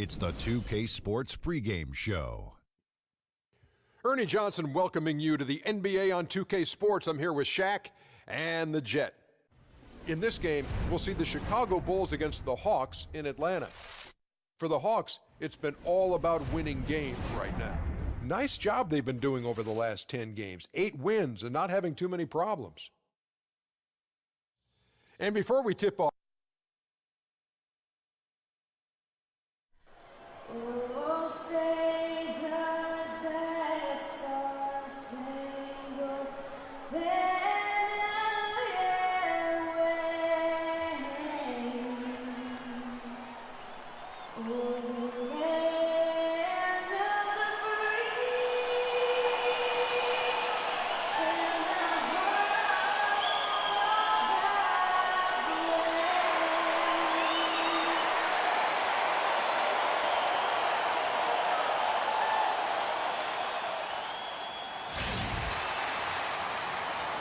It's the 2K Sports pregame show. Ernie Johnson welcoming you to the NBA on 2K Sports. I'm here with Shaq and the Jet. In this game, we'll see the Chicago Bulls against the Hawks in Atlanta. For the Hawks, it's been all about winning games right now. Nice job they've been doing over the last 10 games. 8 wins and not having too many problems. And before we tip off,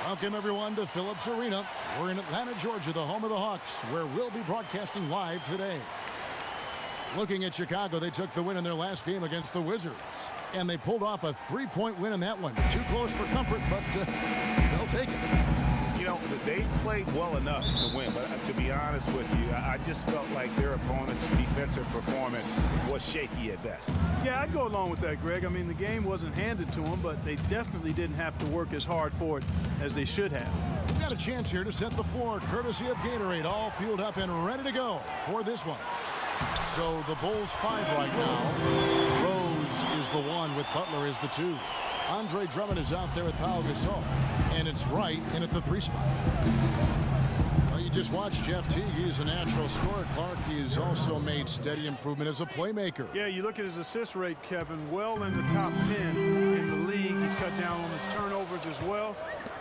welcome everyone to Phillips Arena. We're in Atlanta, Georgia, the home of the Hawks, where we'll be broadcasting live today. Looking at Chicago, they took the win in their last game against the Wizards, and they pulled off a 3-point win in that one. Too close for comfort, but they'll take it. You know, they played well enough to win, but to be honest with you, I just felt like their opponent's defensive performance was shaky at best. Yeah, I'd go along with that, Greg. I mean, the game wasn't handed to them, but they definitely didn't have to work as hard for it as they should have. We've got a chance here to set the floor, courtesy of Gatorade, all fueled up and ready to go for this one. So the Bulls 5 right now. Rose is the 1 with Butler is the 2. Andre Drummond is out there with Pau Gasol, and it's Wright in at the 3 spot. Well, you just watched Jeff Teague. He's a natural scorer. Clark, he's also made steady improvement as a playmaker. Yeah, you look at his assist rate, Kevin, well in the top 10 in the league. He's cut down on his turnovers as well.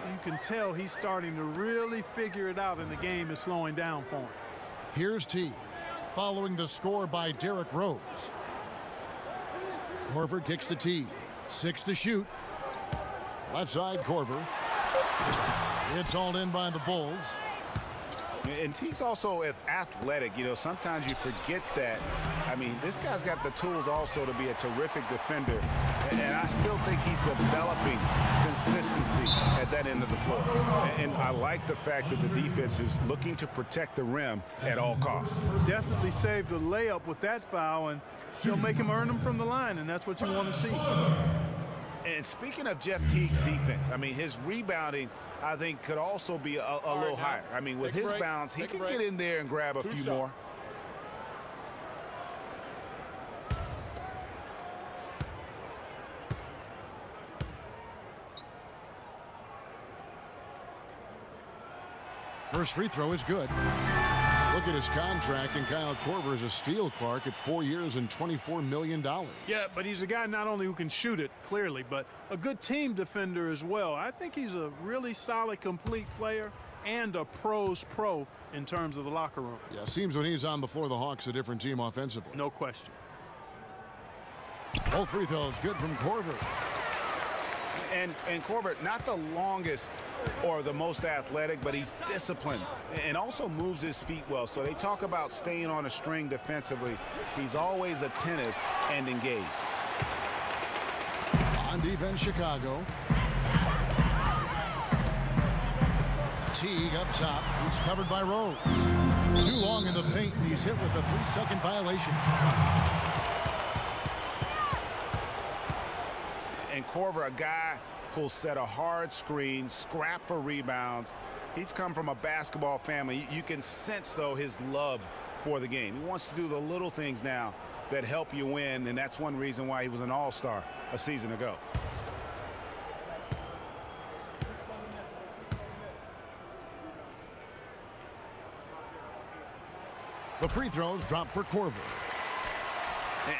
You can tell he's starting to really figure it out, and the game is slowing down for him. Here's Teague, following the score by Derrick Rose. Korver kicks to Teague. 6 to shoot. Left side, Korver. It's all in by the Bulls. And Teague's also athletic. You know, sometimes you forget that. I mean, this guy's got the tools also to be a terrific defender. And I still think he's developing consistency at that end of the floor. And I like the fact that the defense is looking to protect the rim at all costs. Definitely saved a layup with that foul, and he'll make him earn them from the line, and that's what you want to see. And speaking of Jeff Teague's defense, I mean, his rebounding, I think, could also be a little higher. I mean, with his bounce, he can get in there and grab a few more. First free throw is good. Look at his contract, and Kyle Korver is a steal, Clark, at 4 years and $24 million. Yeah, but he's a guy not only who can shoot it, clearly, but a good team defender as well. I think he's a really solid, complete player and a pro's pro in terms of the locker room. Yeah, seems when he's on the floor, the Hawks a different team offensively. No question. Both free throws good from Korver. And Korver, not the longest or the most athletic, but he's disciplined and also moves his feet well. So they talk about staying on a string defensively. He's always attentive and engaged. On defense, Chicago. Teague up top. He's covered by Rose. Too long in the paint. He's hit with a 3-second violation. And Korver, a guy who'll set a hard screen, scrap for rebounds. He's come from a basketball family. You can sense, though, his love for the game. He wants to do the little things now that help you win, and that's one reason why he was an all-star a season ago. The free throws drop for Korver.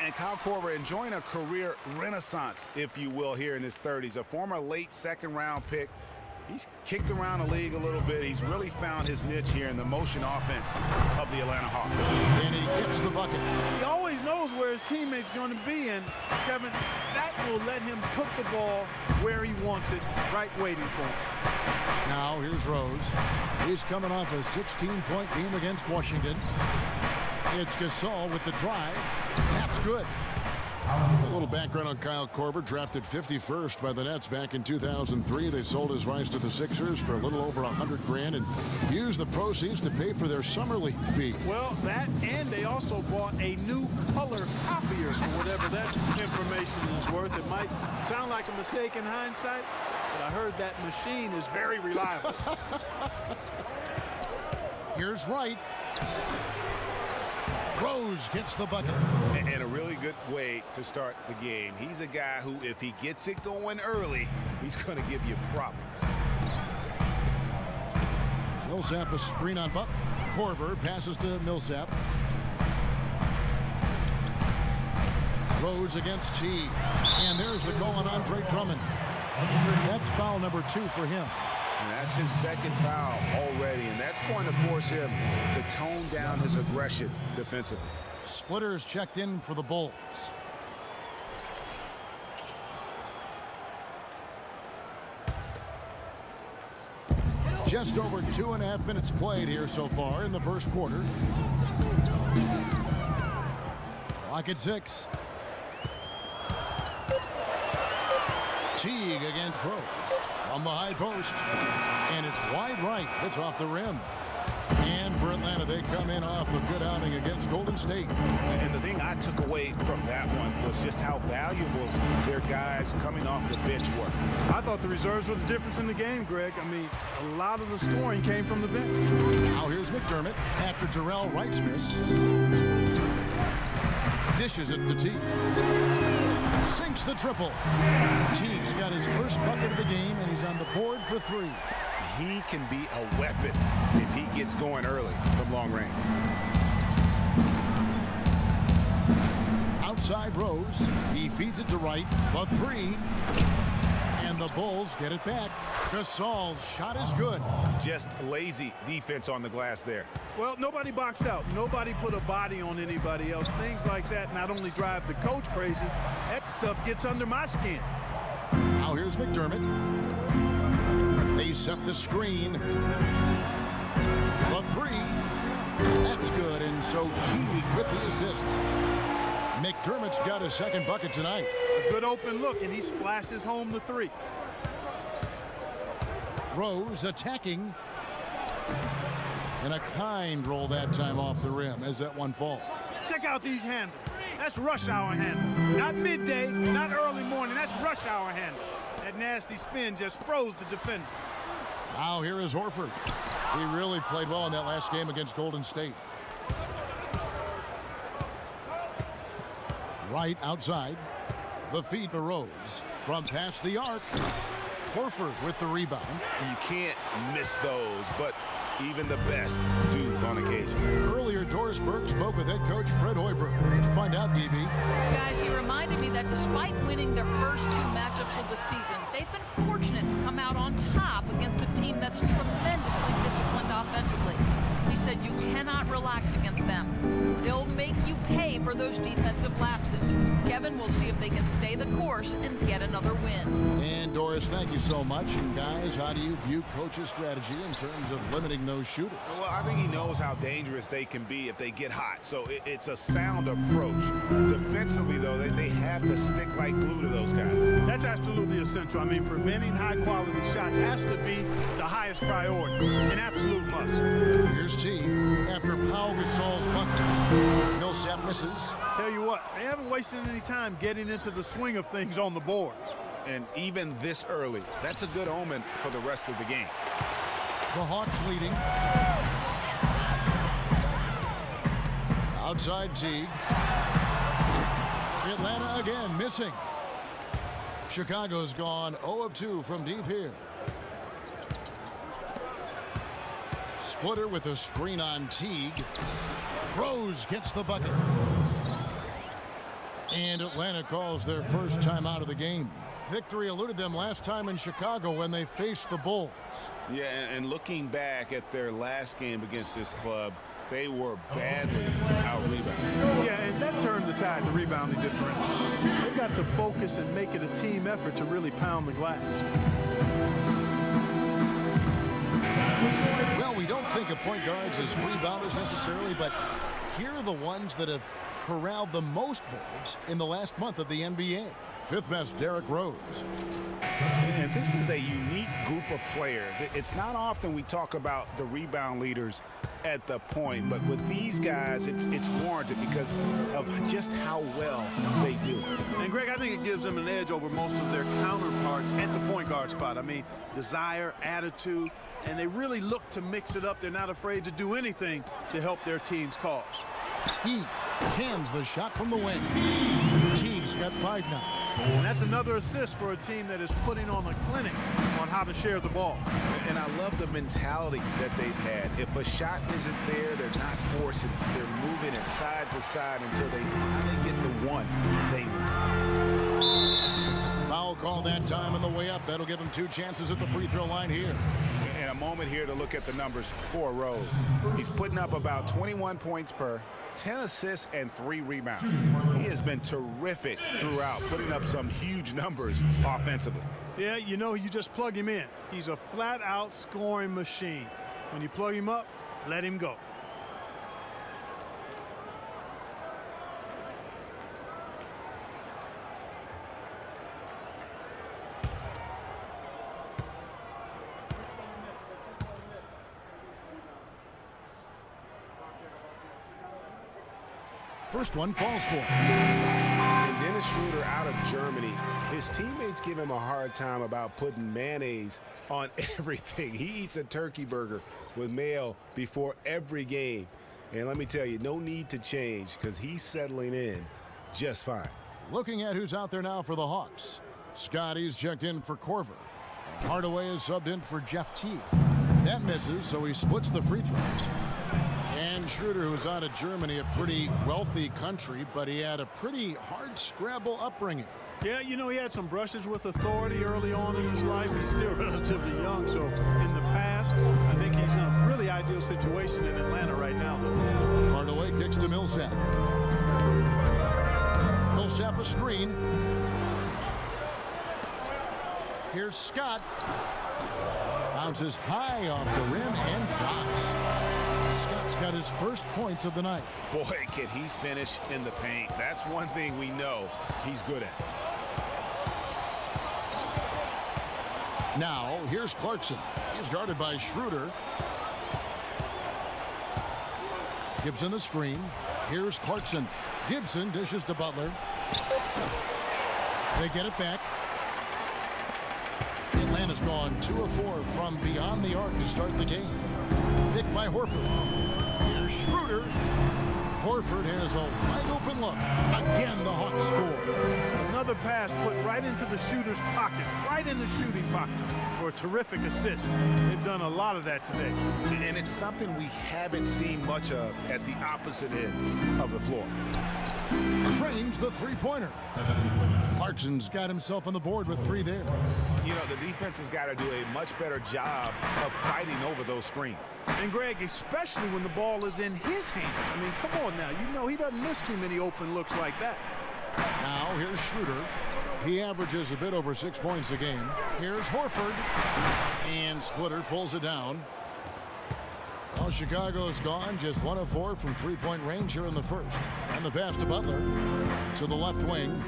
And Kyle Korver enjoying a career renaissance, if you will, here in his 30s. A former late second-round pick. He's kicked around the league a little bit. He's really found his niche here in the motion offense of the Atlanta Hawks. And he gets the bucket. He always knows where his teammate's going to be, and Kevin, that will let him put the ball where he wants it, right waiting for him. Now here's Rose. He's coming off a 16-point game against Washington. It's Gasol with the drive. That's good. A little background on Kyle Korver, drafted 51st by the Nets back in 2003. They sold his rights to the Sixers for a little over $100 grand and used the proceeds to pay for their summer league fee. Well, that, and they also bought a new color copier for whatever that information is worth. It might sound like a mistake in hindsight, but I heard that machine is very reliable. Here's Wright. Rose gets the bucket. And a really good way to start the game. He's a guy who, if he gets it going early, he's going to give you problems. Millsap a screen on Butler. Korver passes to Millsap. Rose against T. And there's the call on Andre Drummond. That's foul number 2 for him. And that's his second foul already, and that's going to force him to tone down his aggression defensively. Splitters checked in for the Bulls. Just over 2.5 minutes played here so far in the first quarter. Clock at 6. Teague against Rose from the high post, and it's wide right. It's off the rim. And for Atlanta, they come in off a good outing against Golden State. And the thing I took away from that one was just how valuable their guys coming off the bench were. I thought the reserves were the difference in the game, Greg. I mean, a lot of the scoring came from the bench. Now here's McDermott after Jarrell Wright's miss. Dishes it to Teague. Sinks the triple. Teague's got his first bucket of the game, and he's on the board for 3. He can be a weapon if he gets going early from long range. Outside Rose. He feeds it to Wright. The 3. And the Bulls get it back. Gasol's shot is good. Just lazy defense on the glass there. Well, nobody boxed out. Nobody put a body on anybody else. Things like that not only drive the coach crazy, that stuff gets under my skin. Now here's McDermott. They set the screen. The 3. That's good, and so Teague with the assist. McDermott's got his second bucket tonight. A good open look, and he splashes home the 3. Rose attacking. And a kind roll that time off the rim as that one falls. Check out these handles. That's rush hour handle. Not midday, not early morning. That's rush hour handle. That nasty spin just froze the defender. Now here is Horford. He really played well in that last game against Golden State. Right outside. The feed to Rose. From past the arc. Horford with the rebound. You can't miss those, but even the best do on occasion. Earlier, Doris Burke spoke with head coach Fred Hoiberg. To find out, DB. Guys, he reminded me that despite winning their first 2 matchups of the season, they've been fortunate to come out on top against a team that's tremendously disciplined offensively. He said you cannot relax against them. They'll make you pay for those defensive lapses. Kevin will see if they can stay the course and get another win. And Doris, thank you so much. And guys, how do you view coach's strategy in terms of limiting those shooters? Well, I think he knows how dangerous they can be if they get hot. So it's a sound approach. Defensively, though, they have to stick like glue to those guys. That's absolutely essential. I mean, preventing high-quality shots has to be the highest priority. An absolute must. Here's T after Pau Gasol's bucket. Millsap misses. Tell you what, they haven't wasted any time getting into the swing of things on the boards. And even this early, that's a good omen for the rest of the game. The Hawks leading. Outside Teague. Atlanta again missing. Chicago's gone 0 of 2 from deep here. Splitter with a screen on Teague. Rose gets the bucket. And Atlanta calls their first time out of the game. Victory eluded them last time in Chicago when they faced the Bulls. Yeah, and looking back at their last game against this club, they were badly out-rebounded. Yeah, and that turned the tide, the rebounding differential. They've got to focus and make it a team effort to really pound the glass. Well, we don't think of point guards as rebounders necessarily, but here are the ones that have corralled the most boards in the last month of the NBA. Fifth best, Derrick Rose. And this is a unique group of players. It's not often we talk about the rebound leaders at the point, but with these guys, it's warranted because of just how well they do. And Greg, I think it gives them an edge over most of their counterparts at the point guard spot. I mean, desire, attitude, and they really look to mix it up. They're not afraid to do anything to help their team's cause. T cans the shot from the wing. T's got 5 now. And that's another assist for a team that is putting on a clinic on how to share the ball. And I love the mentality that they've had. If a shot isn't there, they're not forcing it. They're moving it side to side until they finally get the one they want. Foul call that time on the way up. That'll give him 2 chances at the free throw line here. And a moment here to look at the numbers for Rose. He's putting up about 21 points per, 10 assists, and 3 rebounds. He has been terrific throughout, putting up some huge numbers offensively. Yeah, you know, you just plug him in. He's a flat-out scoring machine. When you plug him up, let him go. First one falls for. And Dennis Schroeder out of Germany, his teammates give him a hard time about putting mayonnaise on everything. He eats a turkey burger with mayo before every game. And let me tell you, no need to change because he's settling in just fine. Looking at who's out there now for the Hawks. Scotty's checked in for Korver. And Hardaway is subbed in for Jeff Teague. That misses, so he splits the free throws. And Schroeder, who's out of Germany, a pretty wealthy country, but he had a pretty hard scrabble upbringing. Yeah, you know, he had some brushes with authority early on in his life. He's still relatively young, so in the past, I think he's in a really ideal situation in Atlanta right now. Hardaway kicks to Millsap. Millsap a screen. Here's Scott. Bounces high off the rim and drops. Scott's got his first points of the night. Boy, can he finish in the paint. That's one thing we know he's good at. Now, here's Clarkson. He's guarded by Schroeder. Gibson the screen. Here's Clarkson. Gibson dishes to Butler. They get it back. Atlanta's gone 2 of 4 from beyond the arc to start the game. Picked by Horford. Here's Schroeder. Horford has a wide open look. Again, the Hawks score. Another pass put right into the shooter's pocket, right in the shooting pocket for a terrific assist. They've done a lot of that today. And it's something we haven't seen much of at the opposite end of the floor. Trains the three-pointer. Clarkson's got himself on the board with 3 there. You know, the defense has got to do a much better job of fighting over those screens. And Greg, especially when the ball is in his hands. I mean, come on now. You know he doesn't miss too many open looks like that. Now here's Schroeder. He averages a bit over 6 points a game. Here's Horford. And Splitter pulls it down. Well, Chicago's gone just 1 of 4 from 3-point range here in the first. And the pass to Butler to the left wing.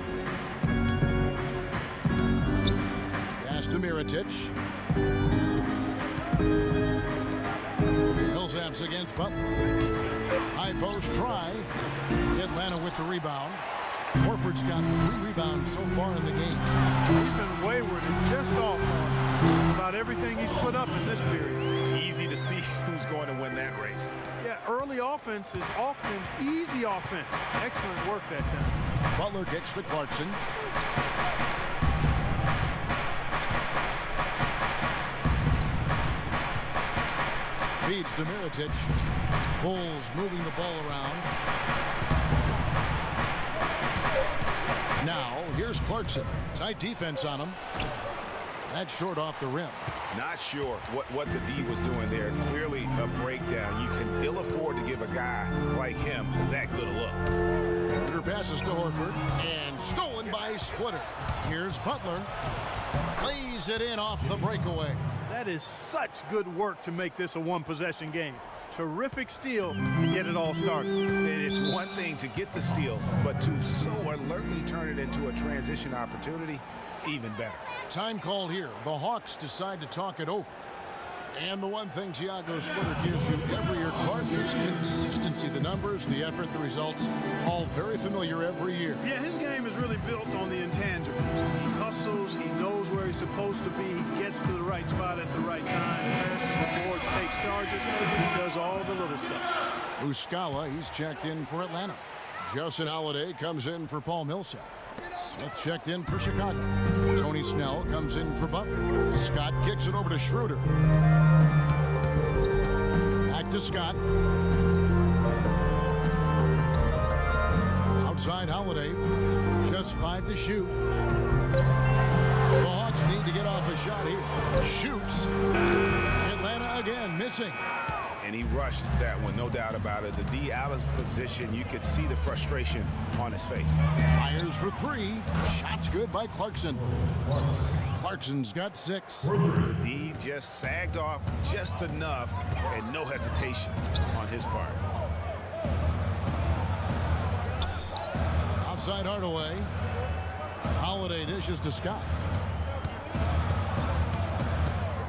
Pass to Mirotic. Millsap's against Butler. High post try. Atlanta with the rebound. Horford's got 3 rebounds so far in the game. He's been wayward and just off on about everything he's put up in this period. Easy to see who's going to win that race. Yeah, early offense is often easy offense. Excellent work that time. Butler kicks to Clarkson. Feeds to Mirotic. Bulls moving the ball around. Now, here's Clarkson. Tight defense on him. That's short off the rim. Not sure what the D was doing there. Clearly a breakdown. You can ill afford to give a guy like him that good a look. Splitter passes to Horford. And stolen by Splitter. Here's Butler. Plays it in off the breakaway. That is such good work to make this a one-possession game. Terrific steal to get it all started. And it's one thing to get the steal, but to so alertly turn it into a transition opportunity, even better. Time called here. The Hawks decide to talk it over. And the one thing Thiago Splitter gives you every year, Clark, is consistency. The numbers, the effort, the results, all very familiar every year. Yeah, his game is really built on the intangibles. He hustles, he knows where he's supposed to be, he gets to the right spot at the right time, passes the boards, takes charges, he does all the little stuff. Muscala, he's checked in for Atlanta. Justin Holiday comes in for Paul Millsap. Smith checked in for Chicago. Tony Snell comes in for Butler. Scott kicks it over to Schroeder. Back to Scott. Outside Holiday. Just 5 to shoot. The Hawks need to get off a shot here. Shoots. Atlanta again missing. And he rushed that one, no doubt about it. The D out of position, you could see the frustration on his face. Fires for 3. Shots good by Clarkson. Clarkson's got 6. The D just sagged off just enough and no hesitation on his part. Outside Hardaway. Holiday dishes to Scott.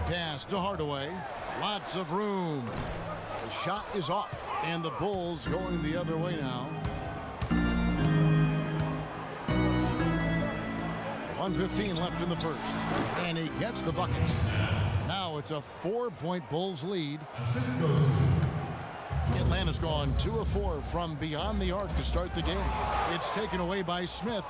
Pass to Hardaway. Lots of room. The shot is off, and the Bulls going the other way now. 1:15 left in the first, and he gets the buckets. Now it's a 4-point Bulls lead. Atlanta's gone 2 of 4 from beyond the arc to start the game. It's taken away by Smith.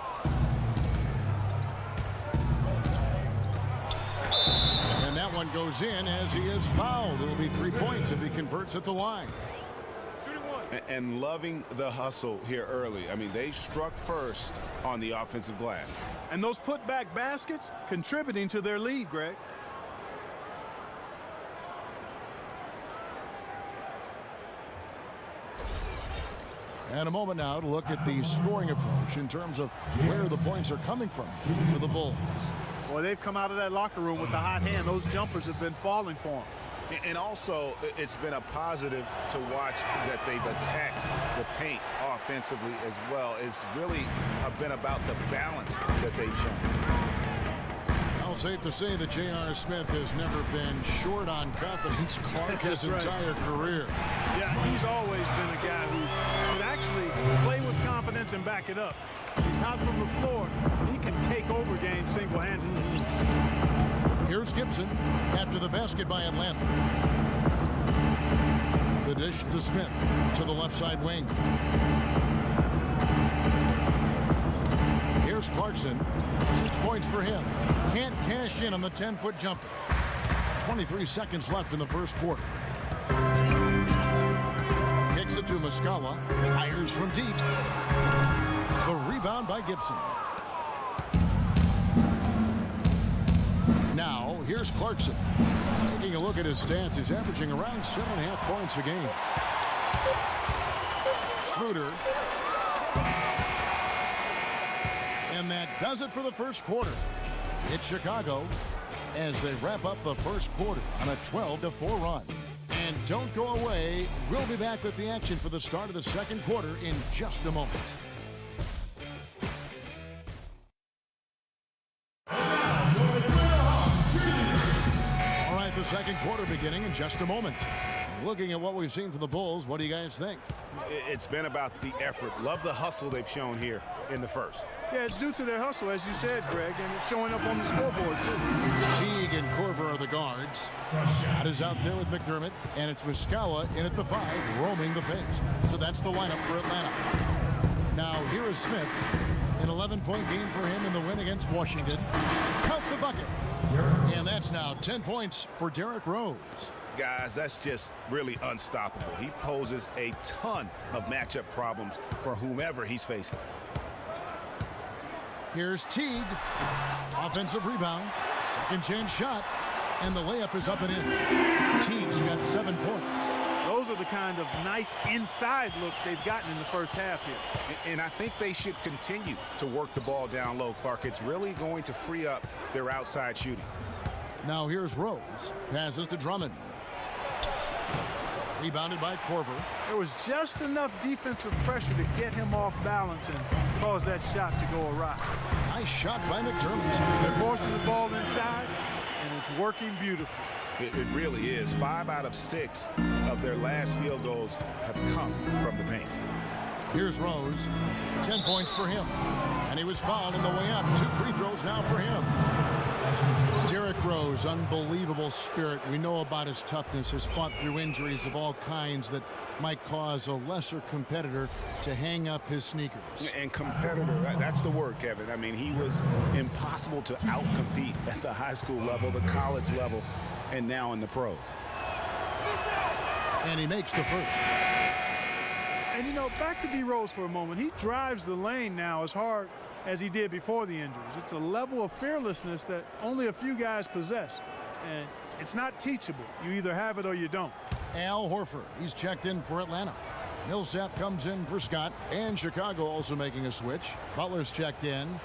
And that one goes in as he is fouled. It'll be 3 points if he converts at the line. And loving the hustle here early. I mean, they struck first on the offensive glass. And those putback baskets contributing to their lead, Greg. And a moment now to look at the scoring approach in terms of where the points are coming from for the Bulls. Boy, they've come out of that locker room with the hot hand. Those jumpers have been falling for them. And also, it's been a positive to watch that they've attacked the paint offensively as well. It's really been about the balance that they've shown. Well, safe to say that J.R. Smith has never been short on confidence, Clark, his entire career. Yeah, he's always been a guy who can actually play with confidence and back it up. He's hot from the floor. He can take over games single-handedly. Here's Gibson after the basket by Atlanta. The dish to Smith to the left side wing. Here's Clarkson. 6 points for him. Can't cash in on the 10-foot jumper. 23 seconds left in the first quarter. Kicks it to Muscala. Fires from deep. The rebound by Gibson. Now, here's Clarkson. Taking a look at his stats, he's averaging around 7.5 points a game. Schroeder. And that does it for the first quarter. It's Chicago as they wrap up the first quarter on a 12-4 run. And don't go away. We'll be back with the action for the start of the second quarter in just a moment. The second quarter beginning in just a moment. Looking at what we've seen from the Bulls, what do you guys think? It's been about the effort. Love the hustle they've shown here in the first. Yeah, it's due to their hustle, as you said, Greg, and it's showing up on the scoreboard, too. Teague and Korver are the guards. Shot is out there with McDermott, and it's Muscala in at the 5, roaming the paint. So that's the lineup for Atlanta. Now, here is Smith. An 11-point game for him in the win against Washington. Count the bucket. And that's now 10 points for Derrick Rose. Guys, that's just really unstoppable. He poses a ton of matchup problems for whomever he's facing. Here's Teague. Offensive rebound. Second chance shot. And the layup is up and in. Teague's got 7 points. Those are the kind of nice inside looks they've gotten in the first half here. And I think they should continue to work the ball down low, Clark. It's really going to free up their outside shooting. Now here's Rose. Passes to Drummond. Rebounded by Korver. There was just enough defensive pressure to get him off balance and cause that shot to go awry. Nice shot by McDermott. They're forcing the ball inside, and it's working beautifully. It really is. 5 out of 6 of their last field goals have come from the paint. Here's Rose. 10 points for him. And he was fouled on the way up. 2 free throws now for him. Derrick Rose, unbelievable spirit. We know about his toughness, has fought through injuries of all kinds that might cause a lesser competitor to hang up his sneakers. And competitor, that's the word, Kevin. I mean, he was impossible to outcompete at the high school level, the college level, and now in the pros. And he makes the first. And, you know, back to D. Rose for a moment. He drives the lane now as hard as he did before the injuries. It's a level of fearlessness that only a few guys possess. And it's not teachable. You either have it or you don't. Al Horford, he's checked in for Atlanta. Millsap comes in for Scott. And Chicago also making a switch. Butler's checked in.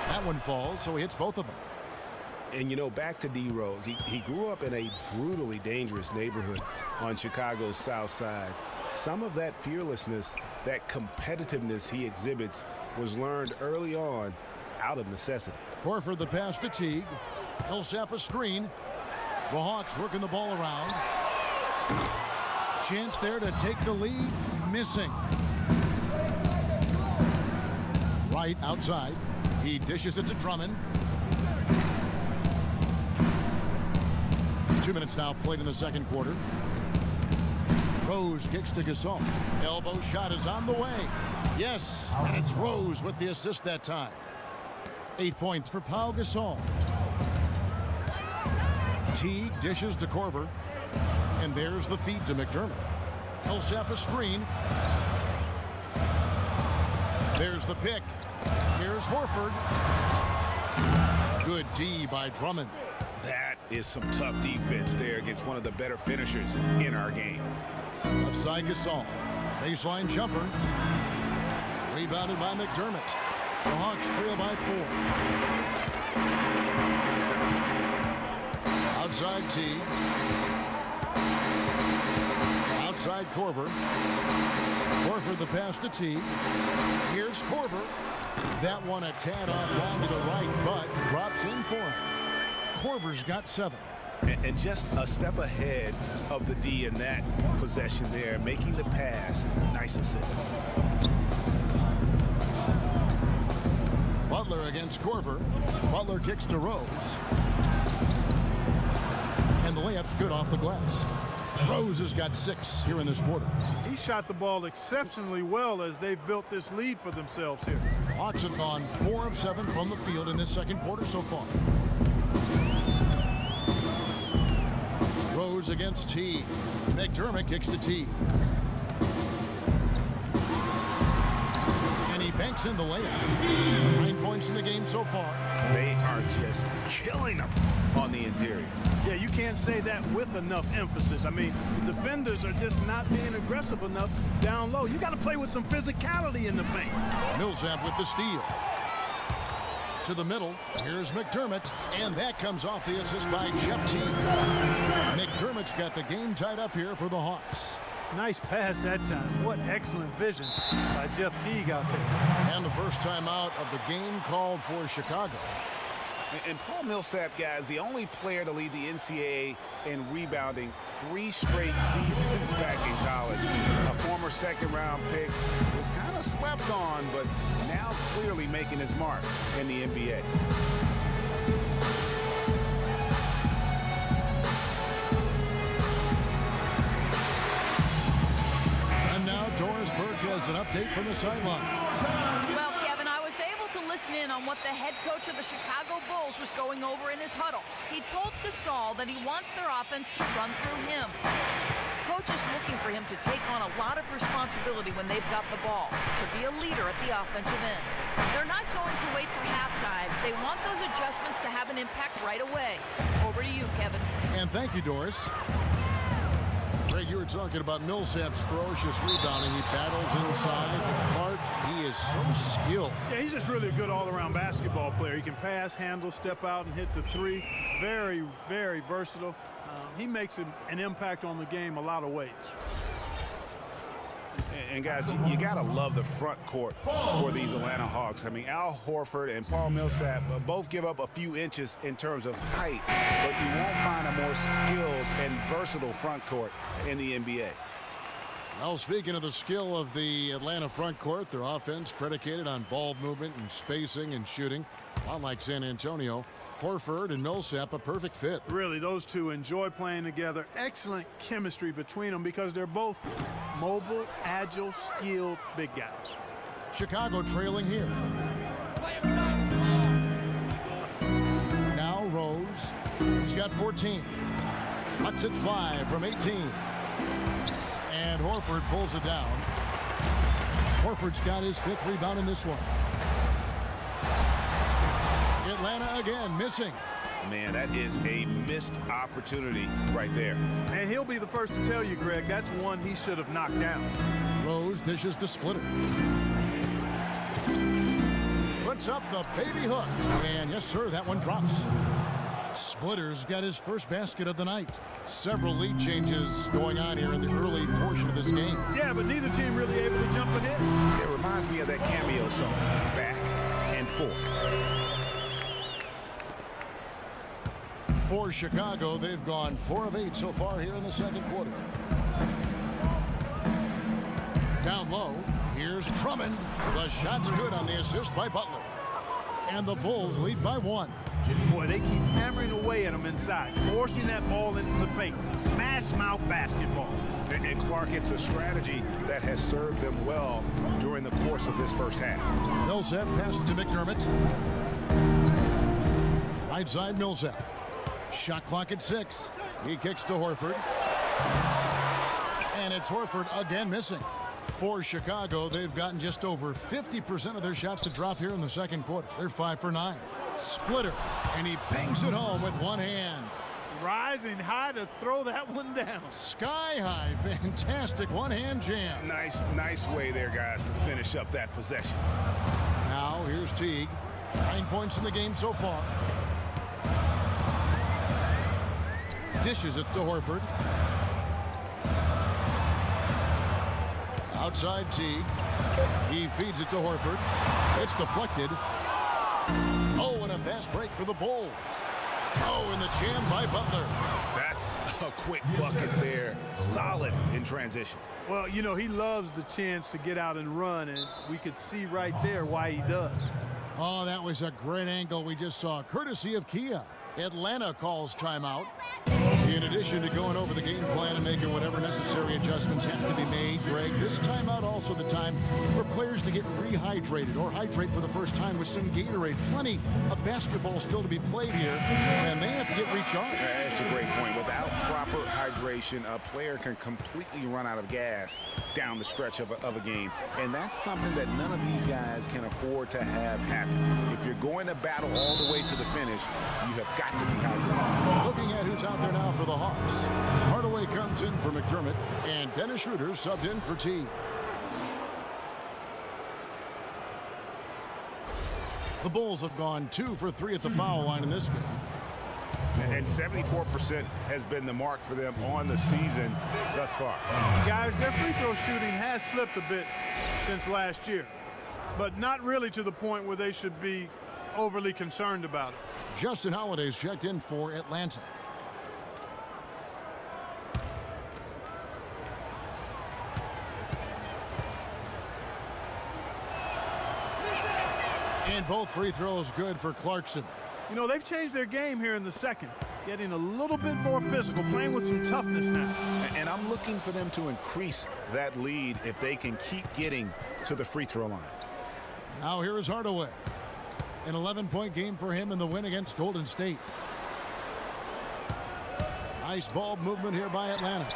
That one falls, so he hits both of them. And, you know, back to D. Rose, he grew up in a brutally dangerous neighborhood on Chicago's South Side. Some of that fearlessness, that competitiveness he exhibits was learned early on out of necessity. Horford the pass to Teague. Millsap a screen. The Hawks working the ball around. Chance there to take the lead. Missing. Right outside. He dishes it to Drummond. 2 minutes now played in the second quarter. Rose kicks to Gasol. Elbow shot is on the way. Yes, and it's Rose with the assist that time. 8 points for Pau Gasol. Teague dishes to Korver. And there's the feed to McDermott. Millsap a screen. There's the pick. Here's Horford. Good D by Drummond. That is some tough defense there against one of the better finishers in our game. Left side Gasol. Baseline jumper. Rebounded by McDermott. The Hawks trail by 4. Outside Teague. Outside Korver. Horford the pass to Teague. Here's Korver. That one a tad offline to the right, but drops in for him. Korver's got 7. And just a step ahead of the D in that possession there, making the pass. Nice assist. Butler against Korver. Butler kicks to Rose. And the layup's good off the glass. Rose has got 6 here in this quarter. He shot the ball exceptionally well as they've built this lead for themselves here. Hawks have gone 4 of 7 from the field in this second quarter so far. Rose against Teague. McDermott kicks to Teague. And he banks in the layup. 9 points in the game so far. They are just killing them on the interior. Yeah, you can't say that with enough emphasis. I mean, the defenders are just not being aggressive enough down low. You got to play with some physicality in the paint. Millsap with the steal. To the middle. Here's McDermott. And that comes off the assist by Jeff Teague. McDermott's got the game tied up here for the Hawks. Nice pass that time. What excellent vision by Jeff Teague out there. And the first time out of the game called for Chicago. And Paul Millsap, guys, the only player to lead the NCAA in rebounding 3 straight seasons back in college. A former second-round pick, was kind of slept on, but now clearly making his mark in the NBA. And now Doris Burke has an update from the sideline. Well, Kevin, I was able to listen in on what the head coach of the Chicago Bulls was going over in his huddle. He told Gasol that he wants their offense to run through him. Coach is looking for him to take on a lot of responsibility when they've got the ball, to be a leader at the offensive end. They're not going to wait for halftime. They want those adjustments to have an impact right away. Over to you, Kevin. And thank you, Doris. Greg, you were talking about Millsap's ferocious rebounding. He battles inside. Clark, he is so skilled. Yeah, he's just really a good all-around basketball player. He can pass, handle, step out, and hit the 3. Very, very versatile. He makes an impact on the game a lot of ways. And guys, you got to love the front court for these Atlanta Hawks. I mean, Al Horford and Paul Millsap both give up a few inches in terms of height, but you won't find a more skilled and versatile front court in the NBA. Well, speaking of the skill of the Atlanta front court, their offense predicated on ball movement and spacing and shooting. Unlike San Antonio, Horford and Millsap a perfect fit. Really, those two enjoy playing together. Excellent chemistry between them because they're both mobile, agile, skilled big guys. Chicago trailing here. Now Rose. He's got 14. Cuts it 5 from 18. And Horford pulls it down. Horford's got his 5th rebound in this one. Atlanta again missing. Man, that is a missed opportunity right there. And he'll be the first to tell you, Greg, that's one he should have knocked down. Rose dishes to Splitter. Puts up the baby hook. And yes, sir, that one drops. Splitter's got his first basket of the night. Several lead changes going on here in the early portion of this game. Yeah, but neither team really able to jump ahead. It reminds me of that cameo song, Back and Forth. For Chicago, they've gone 4 of 8 so far here in the second quarter. Down low, here's Drummond. The shot's good on the assist by Butler. And the Bulls lead by 1. Boy, they keep hammering away at them inside, forcing that ball into the paint. Smash mouth basketball. And Clark, it's a strategy that has served them well during the course of this first half. Millsap passes to McDermott. Right side Millsap. Shot clock at 6. He kicks to Horford. And it's Horford again missing. For Chicago, they've gotten just over 50% of their shots to drop here in the second quarter. They're 5 for 9. Splitter, and he bangs it home with one hand. Rising high to throw that one down. Sky high, fantastic one-hand jam. Nice way there, guys, to finish up that possession. Now here's Teague. 9 points in the game so far. Dishes it to Horford. Outside Teague. He feeds it to Horford. It's deflected. Oh, and a fast break for the Bulls. Oh, and the jam by Butler. That's a quick bucket there. Solid in transition. Well, you know, he loves the chance to get out and run, and we could see right there why he does. Oh, that was a great angle we just saw, courtesy of Kia. Atlanta calls timeout. In addition to going over the game plan and making whatever necessary adjustments have to be made, Greg, this timeout also the time for players to get rehydrated or hydrate for the first time with some Gatorade. Plenty of basketball still to be played here, and they have to get recharged. That's a great point. Without proper hydration, a player can completely run out of gas down the stretch of a game, and that's something that none of these guys can afford to have happen. If you're going to battle all the way to the finish, you have got to be hydrated. Looking at who's out there now for the Hawks. Hardaway comes in for McDermott, and Dennis Schroeder subbed in for Teague. The Bulls have gone 2 for 3 at the foul line in this game. And 74% has been the mark for them on the season thus far. Guys, their free throw shooting has slipped a bit since last year, but not really to the point where they should be overly concerned about it. Justin Holiday's checked in for Atlanta. And both free throws good for Clarkson. You know, they've changed their game here in the second, getting a little bit more physical, playing with some toughness now. And I'm looking for them to increase that lead if they can keep getting to the free throw line. Now here is Hardaway. An 11-point game for him in the win against Golden State. Nice ball movement here by Atlanta.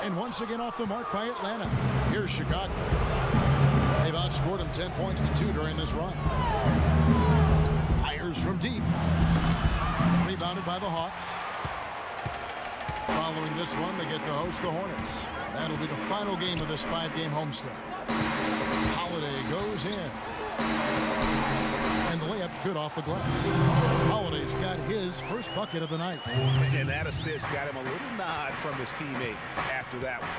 And once again off the mark by Atlanta. Here's Chicago. They've outscored them 10 points to 2 during this run. Fires from deep. Rebounded by the Hawks. Following this one, they get to host the Hornets. That'll be the final game of this 5-game homestand. Holiday goes in. And the layup's good off the glass. Holiday's got his first bucket of the night. And that assist got him a little nod from his teammate after that one.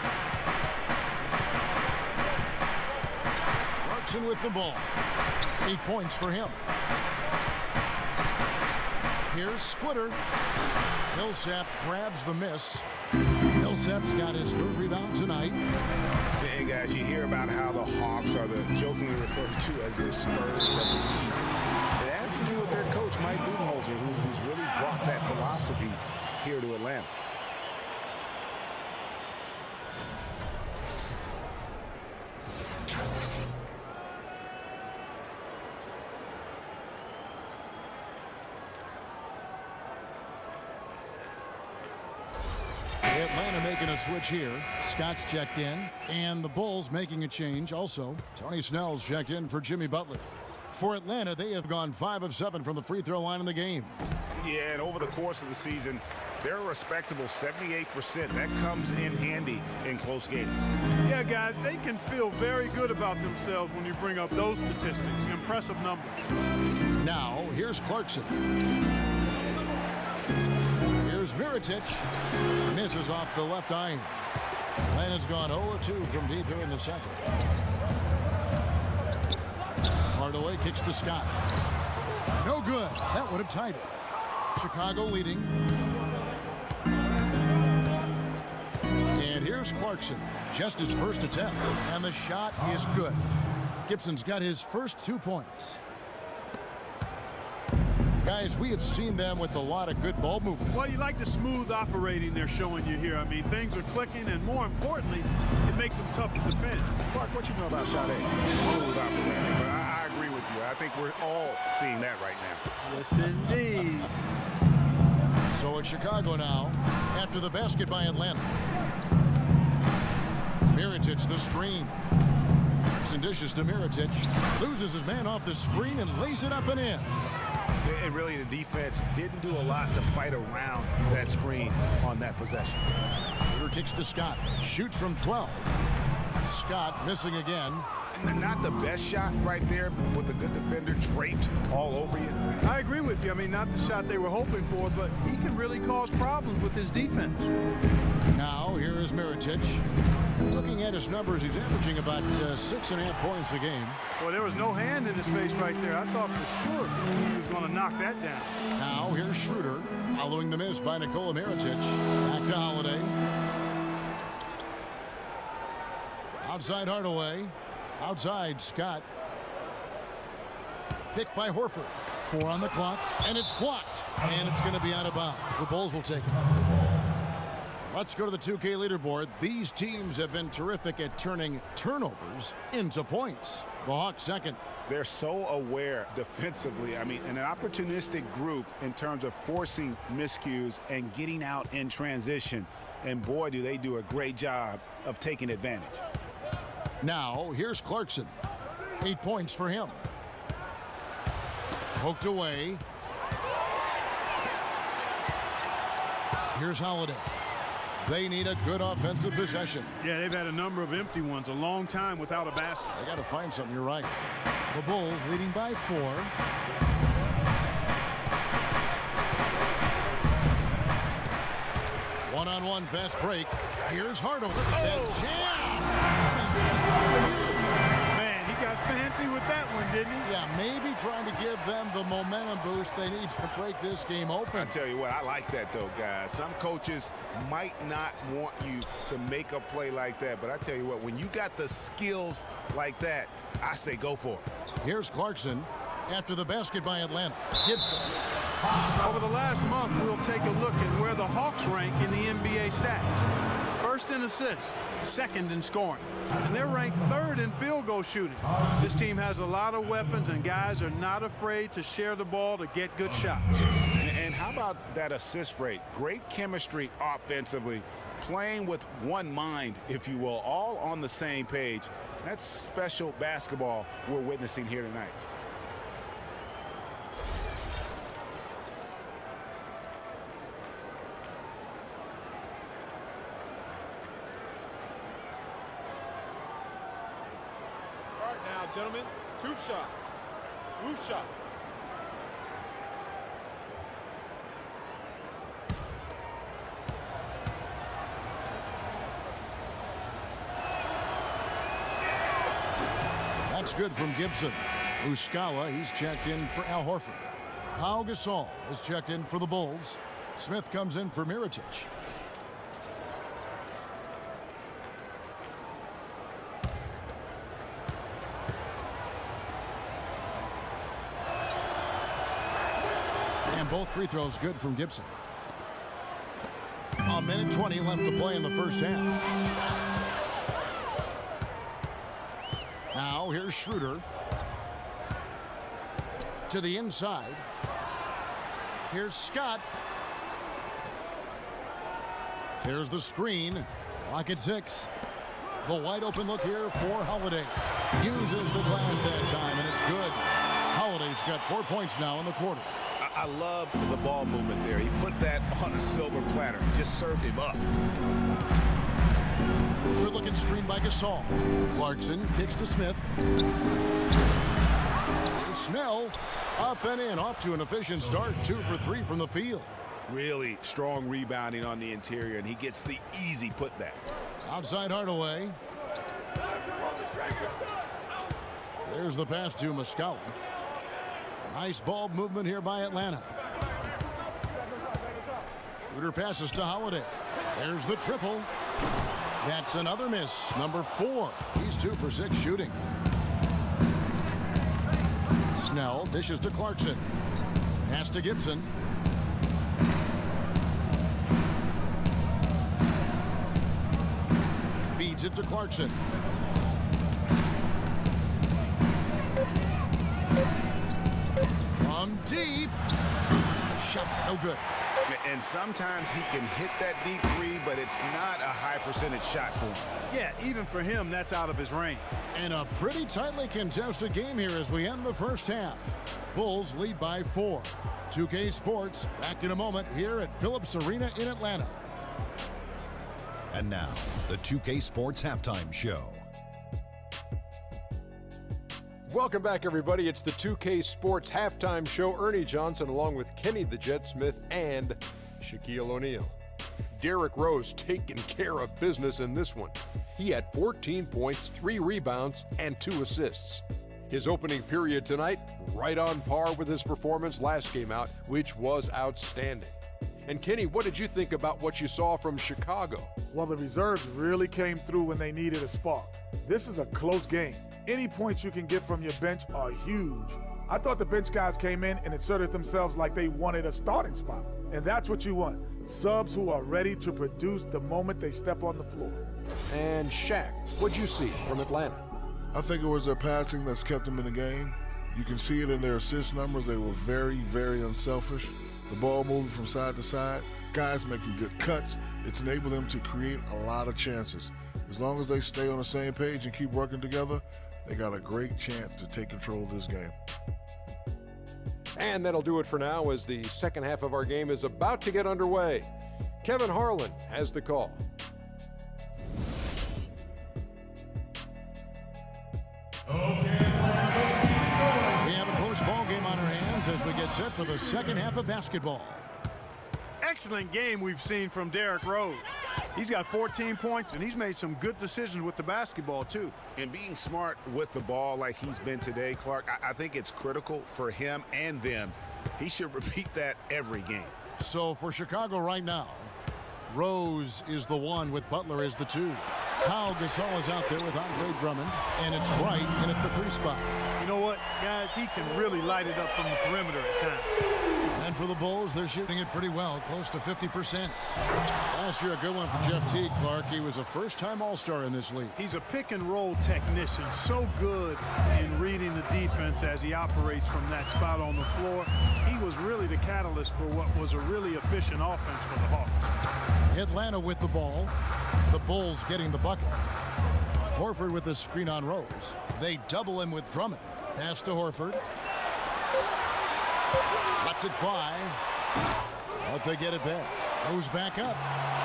Clarkson with the ball. 8 points for him. Here's Splitter. Millsap grabs the miss. Millsap's got his third rebound tonight. And guys, you hear about how the Hawks are the jokingly referred to as the Spurs of the East. It has to do with their coach, Mike Budenholzer, who's really brought that philosophy here to Atlanta. Atlanta making a switch here. Scott's checked in, and the Bulls making a change also. Tony Snell's checked in for Jimmy Butler. For Atlanta, they have gone 5 of 7 from the free throw line in the game. Yeah, and over the course of the season, they're a respectable 78%. That comes in handy in close games. Yeah, guys, they can feel very good about themselves when you bring up those statistics. Impressive numbers. Now, here's Clarkson. Here's Mirotic. Misses off the left iron. Atlanta's gone 0-2 from deep here in the second. Hardaway kicks to Scott. No good. That would have tied it. Chicago leading. And here's Clarkson. Just his first attempt. And the shot is good. Gibson's got his first 2 points. Guys, we have seen them with a lot of good ball movement. Well, you like the smooth operating they're showing you here. I mean, things are clicking, and more importantly, it makes them tough to defend. Clark, what you know about Sade? Smooth operating. But I agree with you. I think we're all seeing that right now. Yes, indeed. So it's Chicago now after the basket by Atlanta. Mirotic, the screen. And dishes to Mirotic. Loses his man off the screen and lays it up and in. And really, the defense didn't do a lot to fight around that screen on that possession. Shooter kicks to Scott. Shoots from 12. Scott missing again. And not the best shot right there with a good defender draped all over you. I agree with you. I mean, not the shot they were hoping for, but he can really cause problems with his defense. Now, here is Mirotic. Looking at his numbers, he's averaging about 6.5 points a game. Well, there was no hand in his face right there. I thought for sure he was going to knock that down. Now, here's Schroeder. Following the miss by Nikola Mirotic. Back to Holiday. Outside Hardaway. Outside Scott. Picked by Horford. 4 on the clock, and it's blocked. And it's going to be out of bounds. The Bulls will take it. Let's go to the 2K leaderboard. These teams have been terrific at turning turnovers into points. The Hawks second. They're so aware defensively. I mean, an opportunistic group in terms of forcing miscues and getting out in transition. And boy, do they do a great job of taking advantage. Now, here's Clarkson. 8 points for him. Poked away. Here's Holiday. They need a good offensive possession. Yeah, they've had a number of empty ones, a long time without a basket. They got to find something, you're right. The Bulls leading by 4. One-on-one fast break. Here's Hardaway. Man, he got fancy with that one, didn't he? Yeah, maybe trying to give them the momentum boost they need to break this game open. I tell you what, I like that though, guys. Some coaches might not want you to make a play like that, but I tell you what, when you got the skills like that, I say go for it. Here's Clarkson after the basket by Atlanta. Gibson. Over the last month, we'll take a look at where the Hawks rank in the NBA stats. First in assists, second in scoring, and they're ranked third in field goal shooting. This team has a lot of weapons, and guys are not afraid to share the ball to get good shots. And how about that assist rate? Great chemistry offensively, playing with one mind, if you will, all on the same page. That's special basketball we're witnessing here tonight. All right now, gentlemen, two shots. Move shots. It's good from Gibson. Muscala, he's checked in for Al Horford. Pau Gasol is checked in for the Bulls. Smith comes in for Mirotic. And both free throws good from Gibson. A minute 20 left to play in the first half. Now here's Schroeder. To the inside. Here's Scott. Here's the screen. Clock at 6. The wide open look here for Holiday. Uses the glass that time, and it's good. Holiday's got 4 points now in the quarter. I love the ball movement there. He put that on a silver platter. Just served him up. Good looking screen by Gasol. Clarkson kicks to Smith. Here's Snell. Up and in. Off to an efficient start. 2 for 3 from the field. Really strong rebounding on the interior, and he gets the easy putback. Outside Hardaway. There's the pass to Muscala. Nice ball movement here by Atlanta. Schroeder passes to Holiday. There's the triple. That's another miss. Number 4. He's 2 for 6 shooting. Snell dishes to Clarkson. Pass to Gibson. Feeds it to Clarkson. From deep. Shot no good. And sometimes he can hit that deep three, but it's not a high percentage shot for him. Yeah, even for him, that's out of his range. And a pretty tightly contested game here as we end the first half. Bulls lead by 4. 2K Sports back in a moment here at Phillips Arena in Atlanta. And now, the 2K Sports Halftime Show. Welcome back, everybody. It's the 2K Sports Halftime Show. Ernie Johnson along with Kenny the Jet Smith and Shaquille O'Neal. Derrick Rose taking care of business in this one. He had 14 points, 3 rebounds, and 2 assists. His opening period tonight, right on par with his performance last game out, which was outstanding. And Kenny, what did you think about what you saw from Chicago? Well, the reserves really came through when they needed a spark. This is a close game. Any points you can get from your bench are huge. I thought the bench guys came in and inserted themselves like they wanted a starting spot. And that's what you want. Subs who are ready to produce the moment they step on the floor. And Shaq, what'd you see from Atlanta? I think it was their passing that's kept them in the game. You can see it in their assist numbers. They were very, very unselfish. The ball moving from side to side, guys making good cuts. It's enabled them to create a lot of chances. As long as they stay on the same page and keep working together, they got a great chance to take control of this game. And that'll do it for now as the second half of our game is about to get underway. Kevin Harlan has the call. Okay. We have a close ball game on our hands as we get set for the second half of basketball. Excellent game we've seen from Derrick Rose. He's got 14 points, and he's made some good decisions with the basketball, too. And being smart with the ball like he's been today, Clark, I think it's critical for him and them. He should repeat that every game. So for Chicago right now, Rose is the 1 with Butler as the 2. Pau Gasol is out there with Andre Drummond, and it's Wright in at the 3 spot. You know what, guys? He can really light it up from the perimeter at times. And for the Bulls, they're shooting it pretty well, close to 50%. Last year, a good one for Jeff Teague, Clark. He was a first-time All-Star in this league. He's a pick-and-roll technician, so good in reading the defense as he operates from that spot on the floor. He was really the catalyst for what was a really efficient offense for the Hawks. Atlanta with the ball. The Bulls getting the bucket. Horford with the screen on Rose. They double him with Drummond. Pass to Horford. Lets it fly. But they get it back. Goes back up.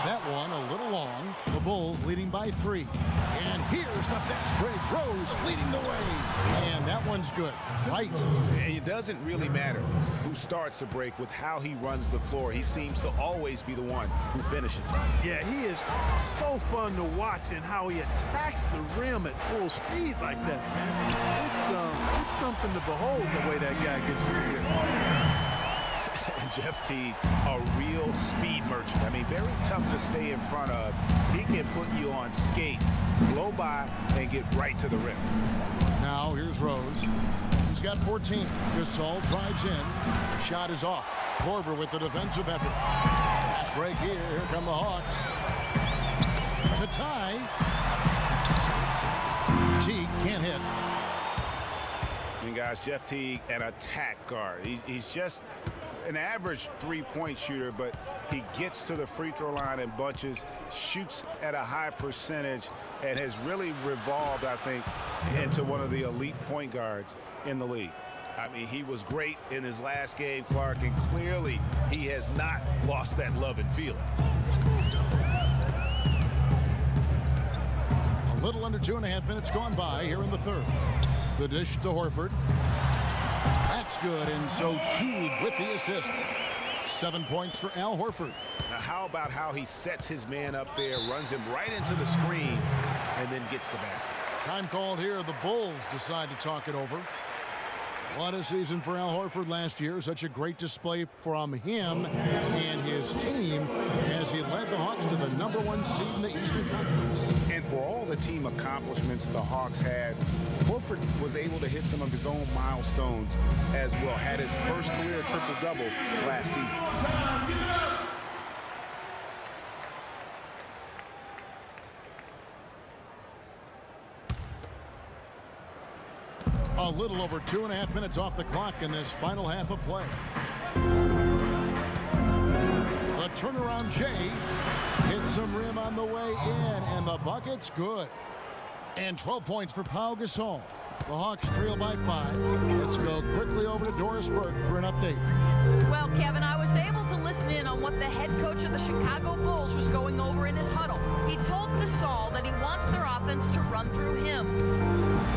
That one a little long. The Bulls leading by 3. And here's the fast break. Rose leading the way. And that one's good. Right. And it doesn't really matter who starts the break with how he runs the floor. He seems to always be the one who finishes. Yeah, he is so fun to watch and how he attacks the rim at full speed like that, man. It's something to behold the way that guy gets to the rim. And Jeff Teague, a real speed merchant. I mean, very tough to stay in front of. He can put you on skates, blow by, and get right to the rim. Now here's Rose. He's got 14. Gasol drives in. Shot is off. Korver with the defensive effort. Fast break here. Here come the Hawks. To tie. Teague can't hit. And guys, Jeff Teague, an attack guard. He's just an average three-point shooter, but he gets to the free throw line in bunches, shoots at a high percentage, and has really revolved, I think, into one of the elite point guards in the league. I mean, he was great in his last game, Clark, and clearly he has not lost that love and feeling. A little under 2.5 minutes gone by here in the third. The dish to Horford. That's good, and so Teague with the assist. 7 points for Al Horford. Now, how about how he sets his man up there, runs him right into the screen, and then gets the basket. Time called here. The Bulls decide to talk it over. What a season for Al Horford last year. Such a great display from him and his team as he led the Hawks to the #1 seed in the Eastern Conference. And for all the team accomplishments the Hawks had, Horford was able to hit some of his own milestones as well. Had his first career triple-double last season. A little over 2.5 minutes off the clock in this final half of play. The turnaround Jay hits some rim on the way in, and the bucket's good. And 12 points for Pau Gasol. The Hawks trail by 5. Let's go quickly over to Doris Burke for an update. Well, Kevin, I was able to listen in on what the head coach of the Chicago Bulls was going over in his huddle. He told Gasol that he wants their offense to run through him.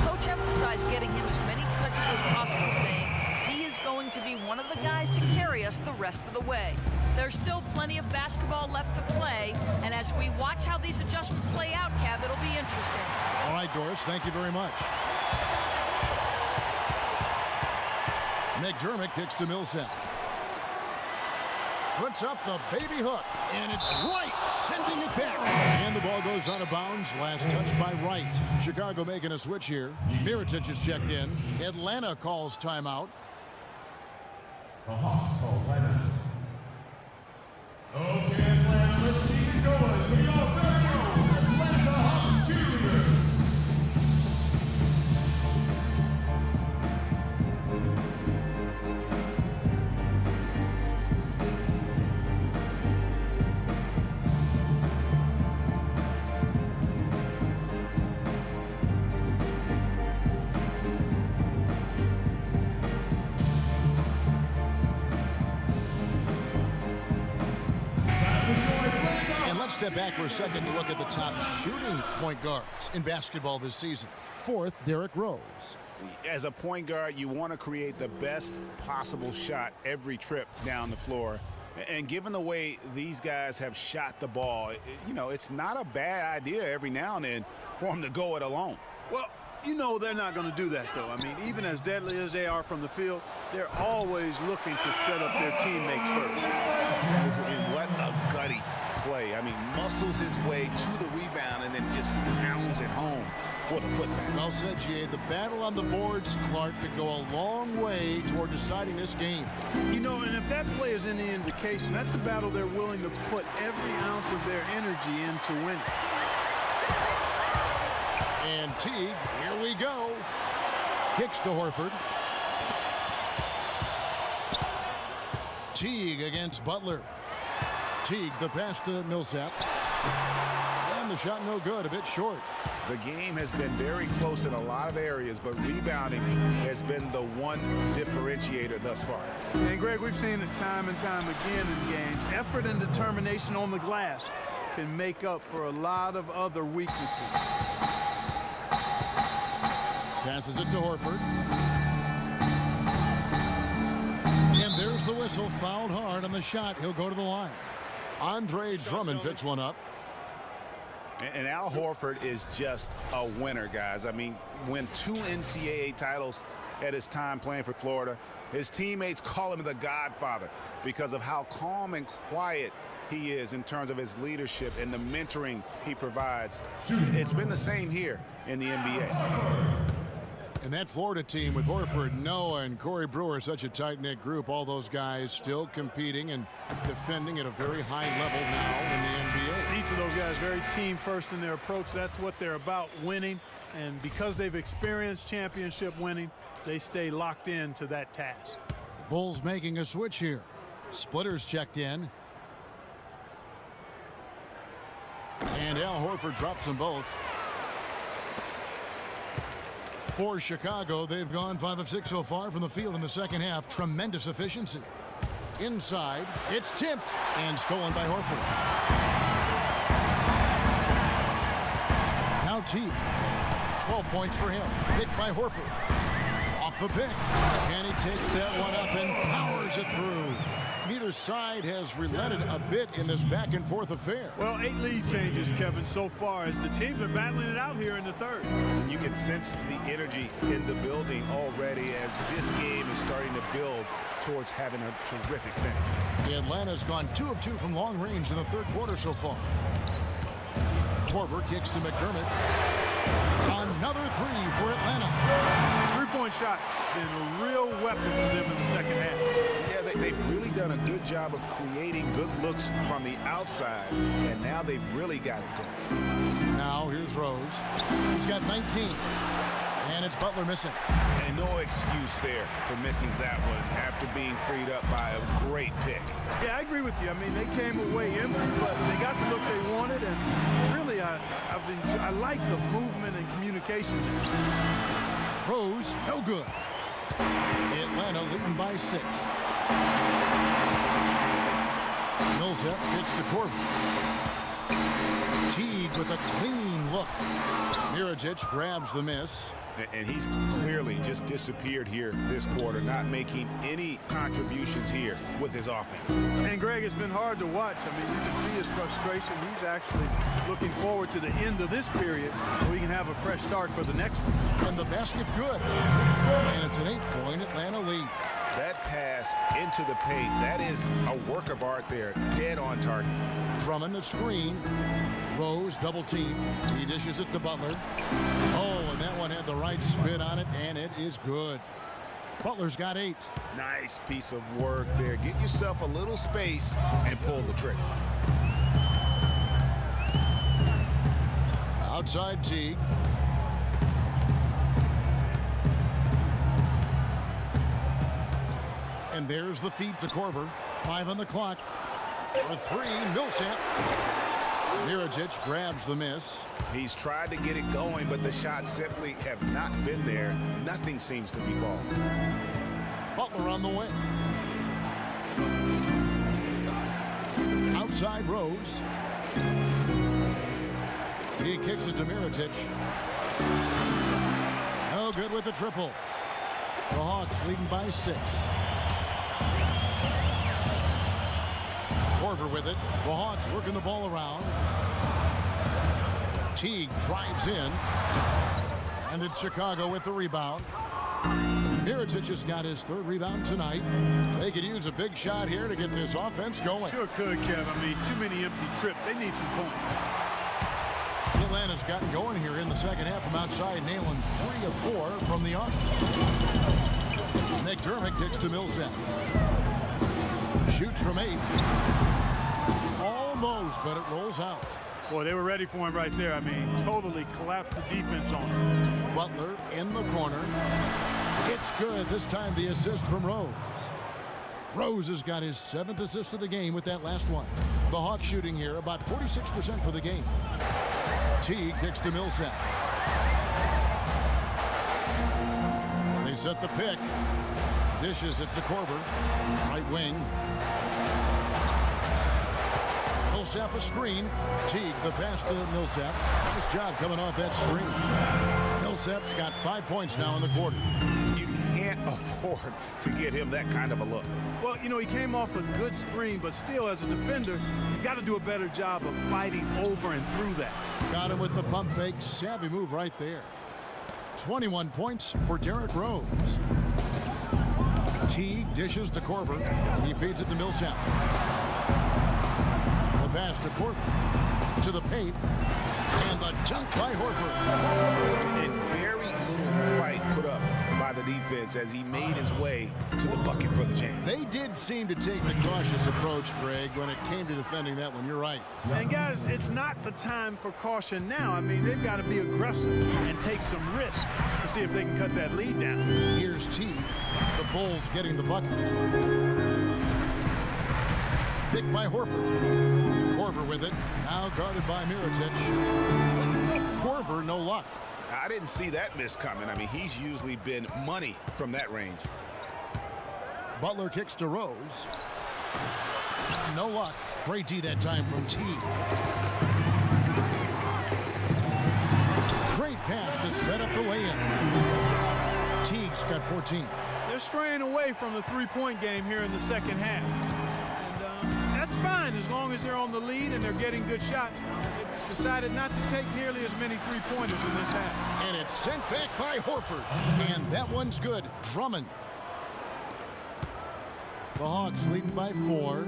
Coach emphasized getting him as many touches as possible, saying he is going to be one of the guys to carry us the rest of the way. There's still plenty of basketball left to play, and as we watch how these adjustments play out, Kev, it'll be interesting. All right, Doris, thank you very much. McDermott kicks to Millsap. Puts up the baby hook, and it's Wright sending it back. And the ball goes out of bounds. Last touch by Wright. Chicago making a switch here. Mirotic is checked in. Atlanta calls timeout. The Hawks call timeout. Okay, Atlanta, let's keep it going for your very own Atlanta Hawks cheerleaders. Step back for a second to look at the top shooting point guards in basketball this season. Fourth, Derrick Rose. As a point guard, you want to create the best possible shot every trip down the floor. And given the way these guys have shot the ball, you know, it's not a bad idea every now and then for them to go it alone. Well, you know they're not going to do that, though. I mean, even as deadly as they are from the field, they're always looking to set up their teammates first. And what a gutty play. I mean, muscles his way to the rebound and then just pounds it home for the putback. Well said, G.A. The battle on the boards, Clark, could go a long way toward deciding this game. You know, and if that play is any indication, that's a battle they're willing to put every ounce of their energy in to win. And Teague, here we go. Kicks to Horford. Teague against Butler. Teague, the pass to Millsap. And the shot no good, a bit short. The game has been very close in a lot of areas, but rebounding has been the one differentiator thus far. And Greg, we've seen it time and time again in games. Effort and determination on the glass can make up for a lot of other weaknesses. Passes it to Horford. And there's the whistle. Fouled hard on the shot. He'll go to the line. Andre Drummond picks one up. And Al Horford is just a winner, guys. I mean, win 2 NCAA titles at his time playing for Florida. His teammates call him the Godfather because of how calm and quiet he is in terms of his leadership and the mentoring he provides. It's been the same here in the NBA. And that Florida team with Horford, Noah, and Corey Brewer, such a tight-knit group. All those guys still competing and defending at a very high level now in the NBA. Each of those guys very team first in their approach. That's what they're about, winning. And because they've experienced championship winning, they stay locked in to that task. The Bulls making a switch here. Splitters checked in. And Al Horford drops them both. For Chicago, they've gone 5 of 6 so far from the field in the second half. Tremendous efficiency. Inside, it's tipped and stolen by Horford. Now Teague. 12 points for him. Picked by Horford. Off the pick. And he takes that one up and powers it through. Neither side has relented a bit in this back-and-forth affair. Well, 8 lead changes, Kevin, so far as the teams are battling it out here in the third. You can sense the energy in the building already as this game is starting to build towards having a terrific finish. The Atlanta's gone 2 of 2 from long range in the third quarter so far. Korver kicks to McDermott. Another 3 for Atlanta. Three-point shot been a real weapon for them in the second half. They've really done a good job of creating good looks from the outside, and now they've really got it going. Now here's Rose. He's got 19, and it's Butler missing. And no excuse there for missing that one after being freed up by a great pick. Yeah, I agree with you. I mean, they came away empty, but they got the look they wanted, and really, I like the movement and communication. Rose, no good. Atlanta leading by 6. Millsap kicks to Korver. Teague with a clean look. Mirajic grabs the miss. And he's clearly just disappeared here this quarter, not making any contributions here with his offense. And Greg, it's been hard to watch. I mean, you can see his frustration. He's actually looking forward to the end of this period so he can have a fresh start for the next one. And the basket good. And it's an 8-point Atlanta lead. That pass into the paint, that is a work of art there, dead on target. Drummond a screen. Rose double team. He dishes it to Butler. Oh, and that one had the right spin on it, and it is good. Butler's got 8. Nice piece of work there. Get yourself a little space and pull the trigger. Outside Teague. And there's the feed to Korver. 5 on the clock. For 3, Millsap. Mirajic grabs the miss. He's tried to get it going, but the shots simply have not been there. Nothing seems to be falling. Butler on the wing. Outside Rose. He kicks it to Mirajic. No good with the triple. The Hawks leading by 6. Korver with it. The Hawks working the ball around. Teague drives in. And it's Chicago with the rebound. Mirajic has got his 3rd rebound tonight. They could use a big shot here to get this offense going. Sure could, Kev. I mean, too many empty trips. They need some points. Atlanta's gotten going here in the second half from outside, nailing 3 of 4 from the arc. McDermott kicks to Millsap. Shoots from 8. Almost, but it rolls out. Boy, they were ready for him right there. I mean, totally collapsed the defense on him. Butler in the corner. It's good. This time the assist from Rose. Rose has got his 7th assist of the game with that last one. The Hawks shooting here about 46% for the game. Teague kicks to Millsap. They set the pick. Dishes it to Korver. Right wing. Millsap a screen. Teague the pass to Millsap. Nice job coming off that screen. Millsap's got 5 points now in the quarter. You can't afford to get him that kind of a look. Well, you know, he came off a good screen, but still, as a defender, you've got to do a better job of fighting over and through that. Got him with the pump fake. Savvy move right there. 21 points for Derrick Rose. Teague dishes to Korver. He feeds it to Millsap. The pass to Korver. To the paint. And the dunk by Horford. And very little fight put up by the defense as he made his way to the bucket for the jam. They did seem to take the cautious approach, Greg, when it came to defending that one. You're right. And guys, it's not the time for caution now. I mean, they've got to be aggressive and take some risk to see if they can cut that lead down. Here's Teague. The Bulls getting the bucket. Picked by Horford. Korver with it. Now guarded by Mirotic. Korver, no luck. I didn't see that miss coming. I mean, he's usually been money from that range. Butler kicks to Rose. No luck. Great D that time from Teague. Great pass to set up the lay-in. Teague's got 14. They're straying away from the three-point game here in the second half. And that's fine as long as they're on the lead and they're getting good shots. They've decided not to take nearly as many three-pointers in this half. And it's sent back by Horford. And that one's good. Drummond. The Hawks leading by 4.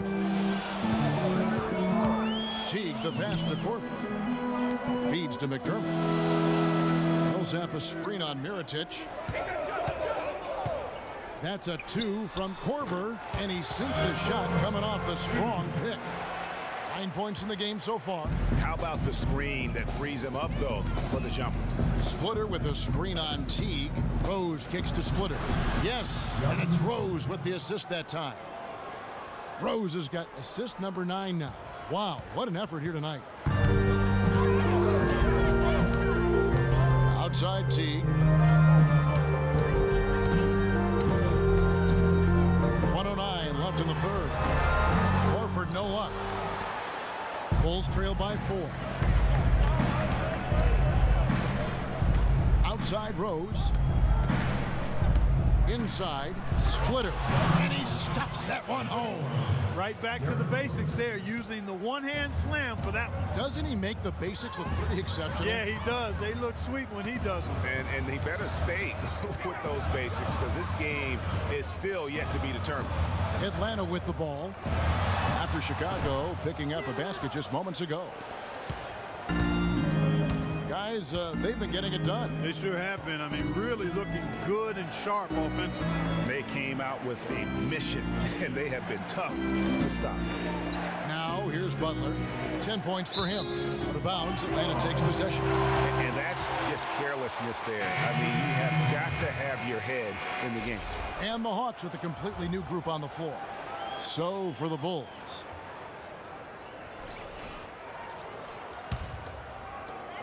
Teague the pass to Korver. Feeds to McDermott. Millsap a screen on Mirotic. That's a 2 from Korver, and he sinks the shot coming off the strong pick. 9 points in the game so far. How about the screen that frees him up, though, for the jumper? Splitter with a screen on Teague. Rose kicks to Splitter. Yes, and it's Rose with the assist that time. Rose has got assist number 9 now. Wow, what an effort here tonight. Outside Teague. 109 left in the third. Horford no luck. Bulls trail by 4. Outside Rose. Inside Splitter. And he stuffs that one home. Right back to the basics there, using the one-hand slam for that one. Doesn't he make the basics look pretty exceptional? Yeah, he does. They look sweet when he does them. And he better stay with those basics because this game is still yet to be determined. Atlanta with the ball after Chicago picking up a basket just moments ago. Guys, they've been getting it done. They sure have been. I mean, really looking good and sharp offensively. They came out with a mission, and they have been tough to stop. Now, here's Butler. 10 points for him. Out of bounds, Atlanta takes possession. And that's just carelessness there. I mean, you have got to have your head in the game. And the Hawks with a completely new group on the floor. So for the Bulls.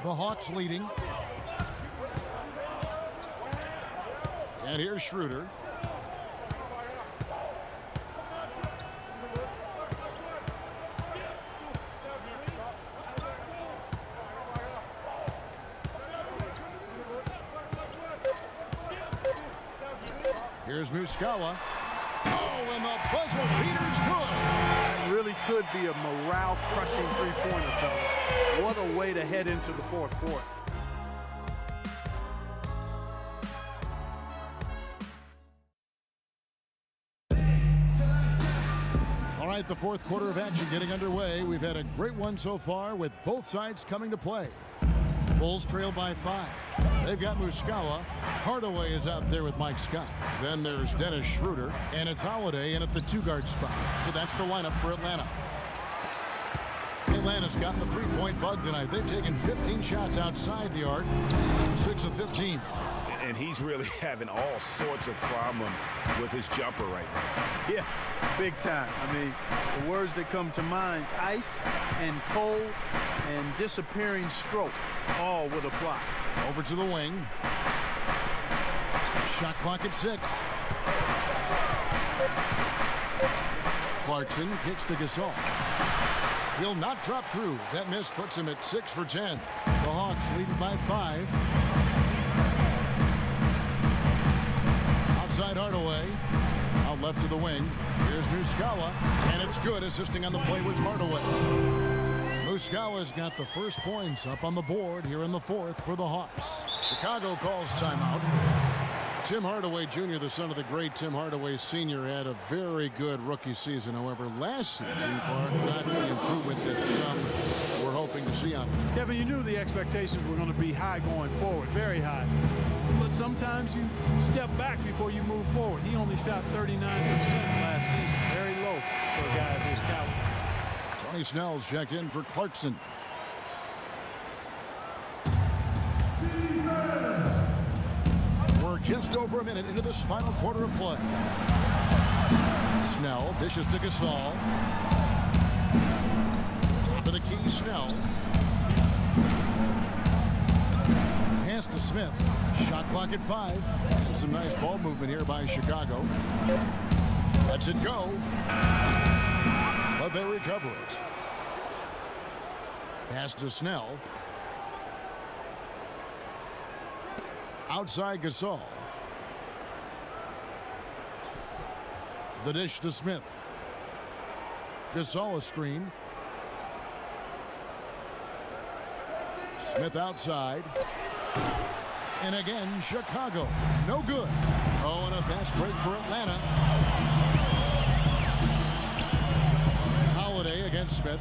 The Hawks leading. And here's Schroeder. Here's Muscala. Oh, and the buzzer beater's good. That really could be a morale-crushing three-pointer, fellas. What a way to head into the fourth quarter. All right, the fourth quarter of action getting underway. We've had a great one so far with both sides coming to play. Bulls trail by 5. They've got Muscala. Hardaway is out there with Mike Scott. Then there's Dennis Schroeder, and it's Holiday in at the 2-guard spot. So that's the lineup for Atlanta. Atlanta's got the three-point bug tonight. They've taken 15 shots outside the arc, 6 of 15. And he's really having all sorts of problems with his jumper right now. Yeah, big time. I mean, the words that come to mind, ice and cold, and disappearing stroke all would apply. Over to the wing. Shot clock at 6. Clarkson kicks to Gasol. He'll not drop through. That miss puts him at 6 for 10. The Hawks leading by 5. Outside Hardaway. Out left to the wing. Here's Muscala. And it's good, assisting on the play with Hardaway. Muscala's got the first points up on the board here in the 4th for the Hawks. Chicago calls timeout. Tim Hardaway Jr., the son of the great Tim Hardaway Sr., had a very good rookie season. However, last season, Clark got the improvement that some were hoping to see on him. Kevin, you knew the expectations were going to be high going forward, very high. But sometimes you step back before you move forward. He only shot 39% last season. Very low for a guy of his caliber. Tony Snell's checked in for Clarkson. We're just over a minute into this final quarter of play. Snell dishes to Gasol. For the key, Snell. Pass to Smith. Shot clock at 5. And some nice ball movement here by Chicago. Lets it go. But they recover it. Pass to Snell. Outside Gasol. The dish to Smith. Gasol a screen. Smith outside. And again, Chicago. No good. Oh, and a fast break for Atlanta. Holiday against Smith.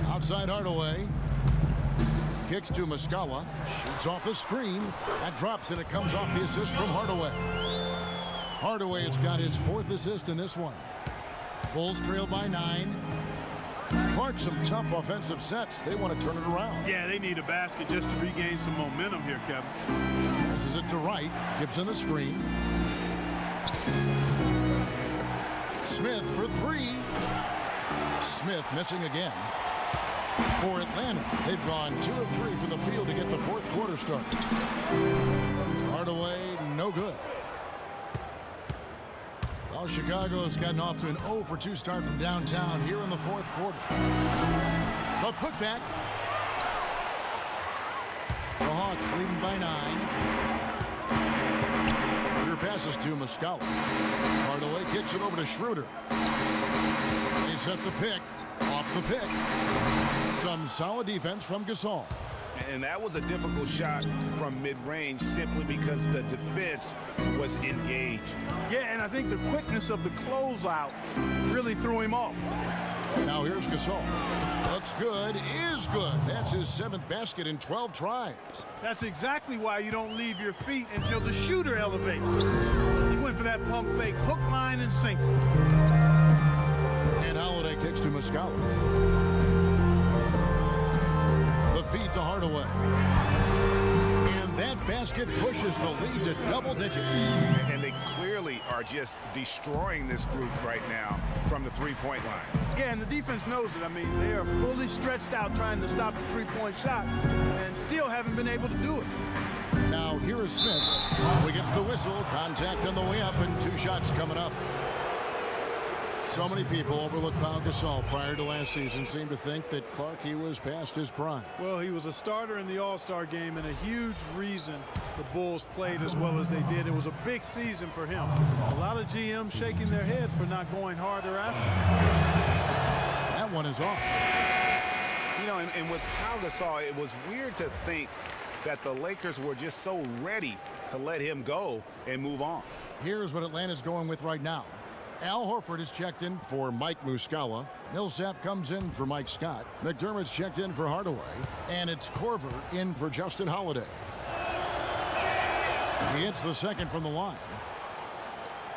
Outside Hardaway. Kicks to Muscala. Shoots off the screen. That drops, and it comes off the assist from Hardaway. Hardaway has got his 4th assist in this one. Bulls trail by 9. Clark, some tough offensive sets. They want to turn it around. Yeah, they need a basket just to regain some momentum here, Kevin. Passes it to Wright. Gibson the screen. Smith for 3. Smith missing again. For Atlanta, they've gone 2 of 3 from the field to get the 4th quarter started. Hardaway, no good. Well, Chicago's gotten off to an 0 for 2 start from downtown here in the 4th quarter. The putback. The Hawks leading by 9. Your passes to Muscala. Hardaway kicks it over to Schroeder. They set the pick. Off the pick. Some solid defense from Gasol. And that was a difficult shot from mid-range simply because the defense was engaged. Yeah, and I think the quickness of the closeout really threw him off. Now here's Gasol. Looks good, is good. That's his 7th basket in 12 tries. That's exactly why you don't leave your feet until the shooter elevates. He went for that pump fake, hook, line, and sinker. And Holiday kicks to Muscala. The feed to Hardaway. And that basket pushes the lead to double digits. And they clearly are just destroying this group right now from the three-point line. Yeah, and the defense knows it. I mean, they are fully stretched out trying to stop the three-point shot and still haven't been able to do it. Now here is Smith. So he gets the whistle. Contact on the way up and 2 shots coming up. So many people overlook Pau Gasol prior to last season seem to think that Clark, he was past his prime. Well, he was a starter in the All-Star game and a huge reason the Bulls played as well as they did. It was a big season for him. A lot of GMs shaking their heads for not going harder after. That one is off. You know, and with Pau Gasol, it was weird to think that the Lakers were just so ready to let him go and move on. Here's what Atlanta's going with right now. Al Horford is checked in for Mike Muscala. Millsap comes in for Mike Scott. McDermott's checked in for Hardaway. And it's Korver in for Justin Holiday. He hits the 2nd from the line.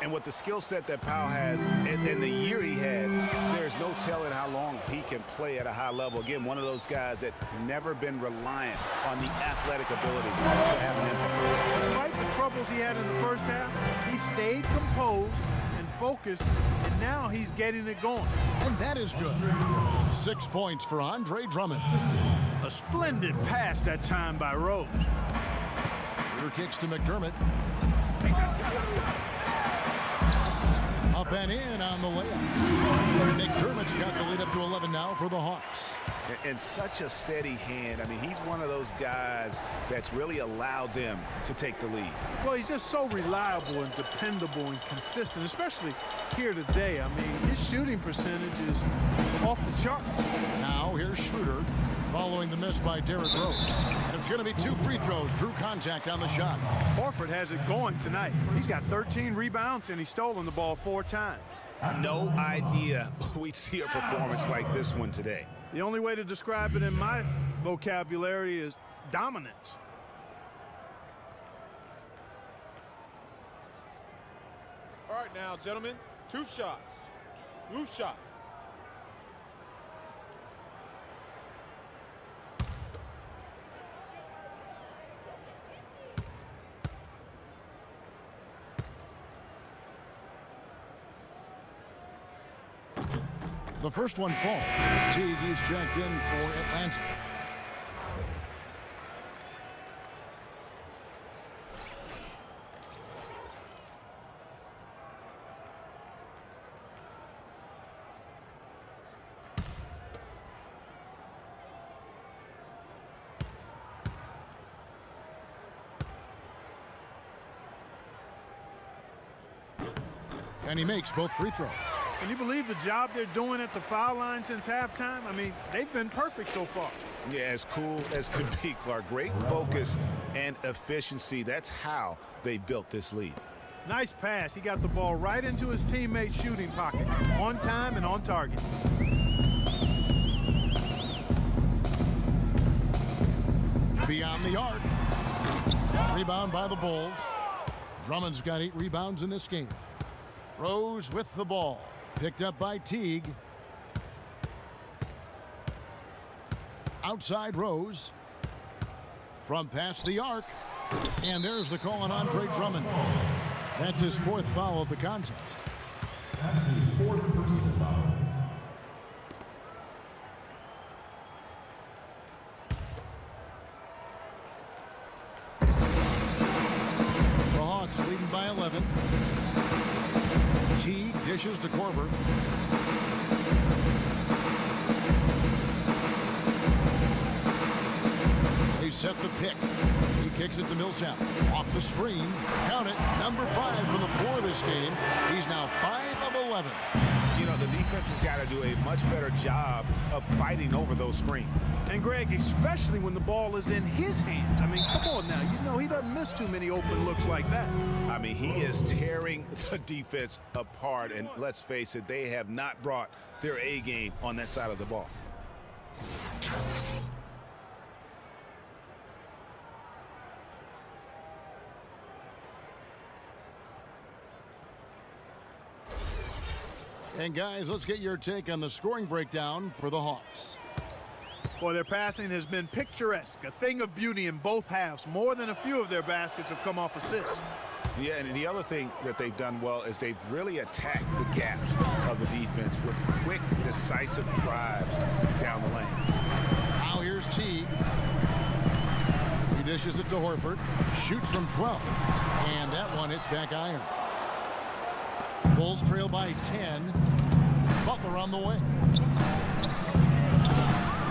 And with the skill set that Pau has and the year he had, there's no telling how long he can play at a high level. Again, one of those guys that never been reliant on the athletic ability to have an impact. Despite the troubles he had in the first half, he stayed composed and focused and now he's getting it going. And that is good. 6 points for Andre Drummond. A splendid pass that time by Rose. Shooter kicks to McDermott. Up and in on the layup. McDermott's got the lead up to 11 now for the Hawks. And such a steady hand. I mean, he's one of those guys that's really allowed them to take the lead. Well, he's just so reliable and dependable and consistent, especially here today. I mean, his shooting percentage is off the chart. Now here's Schroeder following the miss by Derrick Rose. And it's going to be 2 free throws. Drew contact on the shot. Horford has it going tonight. He's got 13 rebounds and he's stolen the ball 4 times. No idea we'd see a performance like this one today. The only way to describe it in my vocabulary is dominance. All right now, gentlemen, 2 shots. 2 shots. The first one falls. Teague is checked in for Atlanta. And he makes both free throws. Can you believe the job they're doing at the foul line since halftime? I mean, they've been perfect so far. Yeah, as cool as could be, Clark. Great focus and efficiency. That's how they built this lead. Nice pass. He got the ball right into his teammate's shooting pocket. On time and on target. Beyond the arc. Rebound by the Bulls. Drummond's got 8 rebounds in this game. Rose with the ball. Picked up by Teague. Outside Rose. From past the arc. And there's the call on Andre Drummond. That's his 4th foul of the contest. That's his 4th personal foul. The Hawks leading by 11. Teague dishes to Korver. They set the pick. He kicks it to Millsap. Off the screen. Count it. Number 5 for the floor this game. He's now 5 of 11. You know, the defense has got to do a much better job of fighting over those screens. And Greg, especially when the ball is in his hands. I mean, come on now. You know he doesn't miss too many open looks like that. I mean, he is tearing the defense apart. And let's face it, they have not brought their A game on that side of the ball. And guys, let's get your take on the scoring breakdown for the Hawks. Boy, their passing has been picturesque, a thing of beauty in both halves. More than a few of their baskets have come off assists. Yeah, and the other thing that they've done well is they've really attacked the gaps of the defense with quick, decisive drives down the lane. Now here's Teague. He dishes it to Horford. Shoots from 12. And that one hits back iron. Bulls trail by 10. Butler on the way.